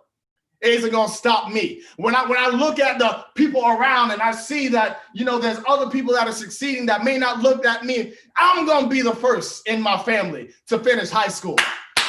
isn't going to stop me. When I look at the people around and I see that, there's other people that are succeeding that may not look at me, I'm going to be the first in my family to finish high school.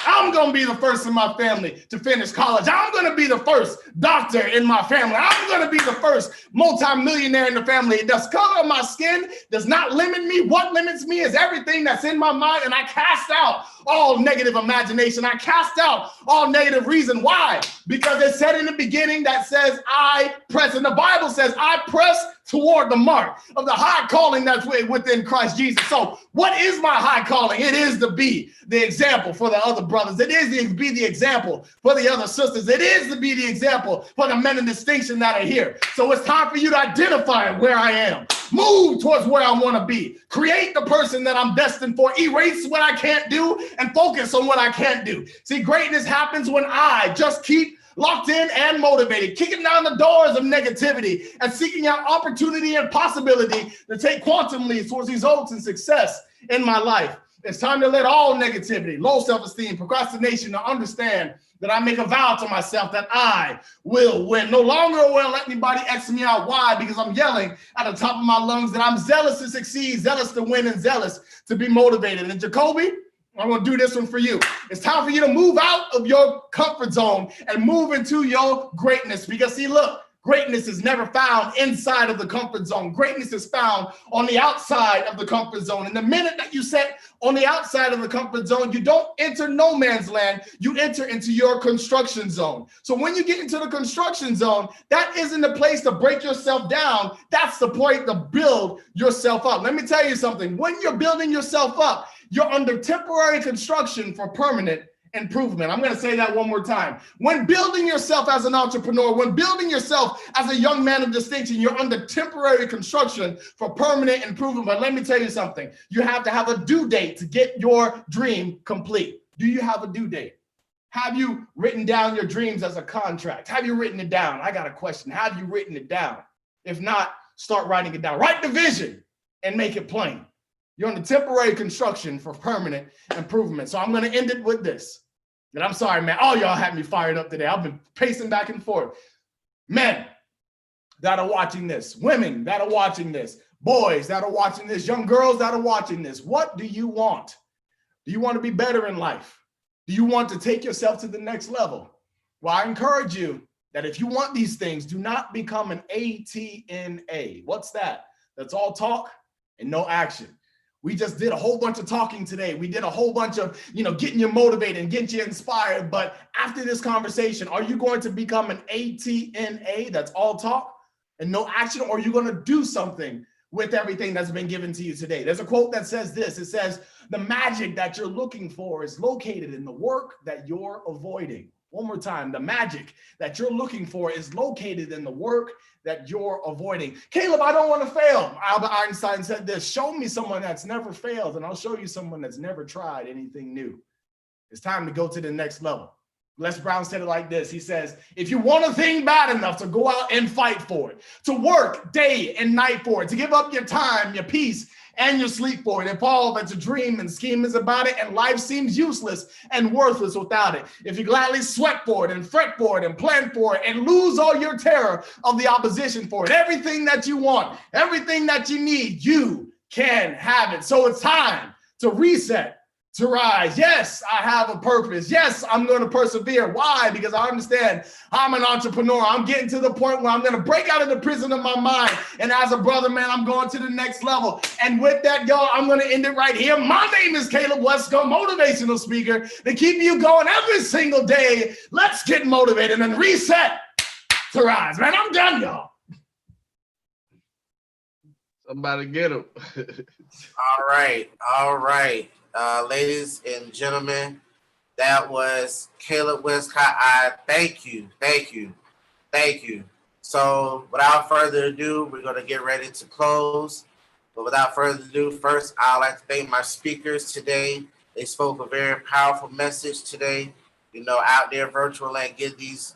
I'm going to be the first in my family to finish college. I'm going to be the first doctor in my family. I'm going to be the first multimillionaire in the family. The color of my skin does not limit me. What limits me is everything that's in my mind, and I cast out all negative imagination. I cast out all negative reason. Why? Because it said in the beginning that says, I press. And the Bible says, I press toward the mark of the high calling that's within Christ Jesus. So what is my high calling? It is to be the example for the other brothers. It is to be the example for the other sisters. It is to be the example for the men in distinction that are here. So it's time for you to identify where I am. Move towards where I want to be. Create the person that I'm destined for. Erase what I can't do and focus on what I can't do. See, greatness happens when I just keep locked in and motivated, kicking down the doors of negativity and seeking out opportunity and possibility to take quantum leaps towards results and success in my life. It's time to let all negativity, low self-esteem, procrastination, to understand that I make a vow to myself that I will win. No longer will I let anybody X me out. Why? Because I'm yelling at the top of my lungs that I'm zealous to succeed, zealous to win, and zealous to be motivated. And Jacoby, I'm going to do this one for you. It's time for you to move out of your comfort zone and move into your greatness. Because see, look, greatness is never found inside of the comfort zone. Greatness is found on the outside of the comfort zone. And the minute that you set on the outside of the comfort zone, you don't enter no man's land. You enter into your construction zone. So when you get into the construction zone, that isn't the place to break yourself down. That's the point to build yourself up. Let me tell you something. When you're building yourself up, you're under temporary construction for permanent improvement. I'm going to say that one more time. When building yourself as an entrepreneur, when building yourself as a young man of distinction, you're under temporary construction for permanent improvement. But let me tell you something. You have to have a due date to get your dream complete. Do you have a due date? Have you written down your dreams as a contract? Have you written it down? I got a question. Have you written it down? If not, start writing it down. Write the vision and make it plain. You're under temporary construction for permanent improvement. So I'm going to end it with this. And I'm sorry, man. All y'all had me fired up today. I've been pacing back and forth. Men that are watching this, women that are watching this, boys that are watching this, young girls that are watching this, what do you want? Do you want to be better in life? Do you want to take yourself to the next level? Well, I encourage you that if you want these things, do not become an ATNA. What's that? That's all talk and no action. We just did a whole bunch of talking today. We did a whole bunch of, getting you motivated and getting you inspired. But after this conversation, are you going to become an ATNA, that's all talk and no action? Or are you going to do something with everything that's been given to you today? There's a quote that says this. It says, the magic that you're looking for is located in the work that you're avoiding. One more time, the magic that you're looking for is located in the work that you're avoiding. Caleb, I don't want to fail. Albert Einstein said this, show me someone that's never failed and I'll show you someone that's never tried anything new. It's time to go to the next level. Les Brown said it like this. He says, if you want a thing bad enough to go out and fight for it, to work day and night for it, to give up your time, your peace, and your sleep for it, if all that you dream and scheme is about it and life seems useless and worthless without it, if you gladly sweat for it and fret for it and plan for it and lose all your terror of the opposition for it, everything that you want, everything that you need, you can have it. So it's time to reset, to rise. Yes, I have a purpose. Yes, I'm going to persevere. Why? Because I understand I'm an entrepreneur. I'm getting to the point where I'm going to break out of the prison of my mind. And as a brother, man, I'm going to the next level. And with that, y'all, I'm going to end it right here. My name is Caleb Wesco, motivational speaker to keep you going every single day. Let's get motivated and reset to rise. Man, I'm done, y'all.
Somebody get him.
All right. Ladies and gentlemen, that was Caleb Westcott. I thank you. So without further ado, we're going to get ready to close. But without further ado, first, I'd like to thank my speakers today. They spoke a very powerful message today, out there virtual, and give these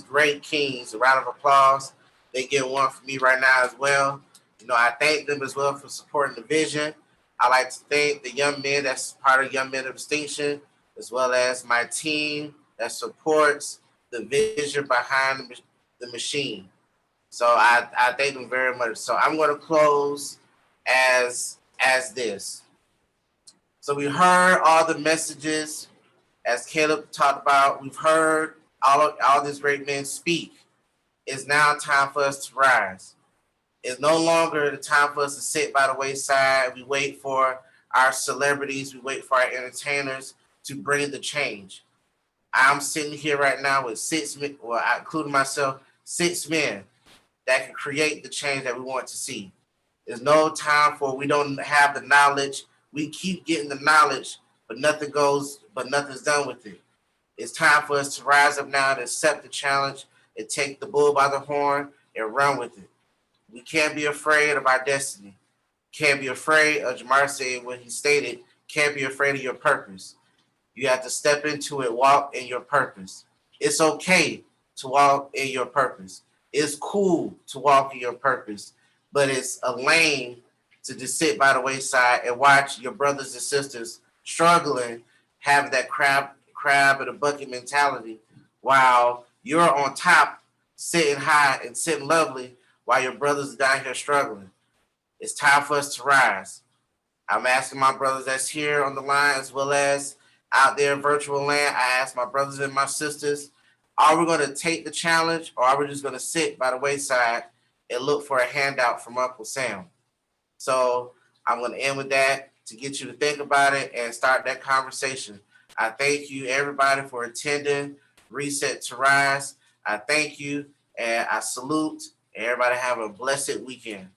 great kings a round of applause. They get one for me right now as well. I thank them as well for supporting the vision. I'd like to thank the young men that's part of Young Men of Distinction, as well as my team that supports the vision behind the machine. So I thank them very much. So I'm going to close as this. So we heard all the messages, as Caleb talked about. We've heard all these great men speak. It's now time for us to rise. It's no longer the time for us to sit by the wayside. We wait for our celebrities. We wait for our entertainers. to bring the change. I'm sitting here right now with 6 men, well, including myself, 6 men that can create the change that we want to see. There's no time for we don't have the knowledge. We keep getting the knowledge, but nothing's done with it. It's time for us to rise up now and accept the challenge and take the bull by the horn and run with it. We can't be afraid of our destiny. Can't be afraid of Jamar saying what he stated. Can't be afraid of your purpose. You have to step into it, walk in your purpose. It's okay to walk in your purpose. It's cool to walk in your purpose, but it's a lame to just sit by the wayside and watch your brothers and sisters struggling, having that crab in a bucket mentality, while you're on top, sitting high and sitting lovely, while your brothers are down here struggling. It's time for us to rise. I'm asking my brothers that's here on the line as well as out there in virtual land. I ask my brothers and my sisters, are we going to take the challenge or are we just going to sit by the wayside and look for a handout from Uncle Sam? So I'm going to end with that to get you to think about it and start that conversation. I thank you, everybody, for attending Reset to Rise. I thank you and I salute. Everybody have a blessed weekend.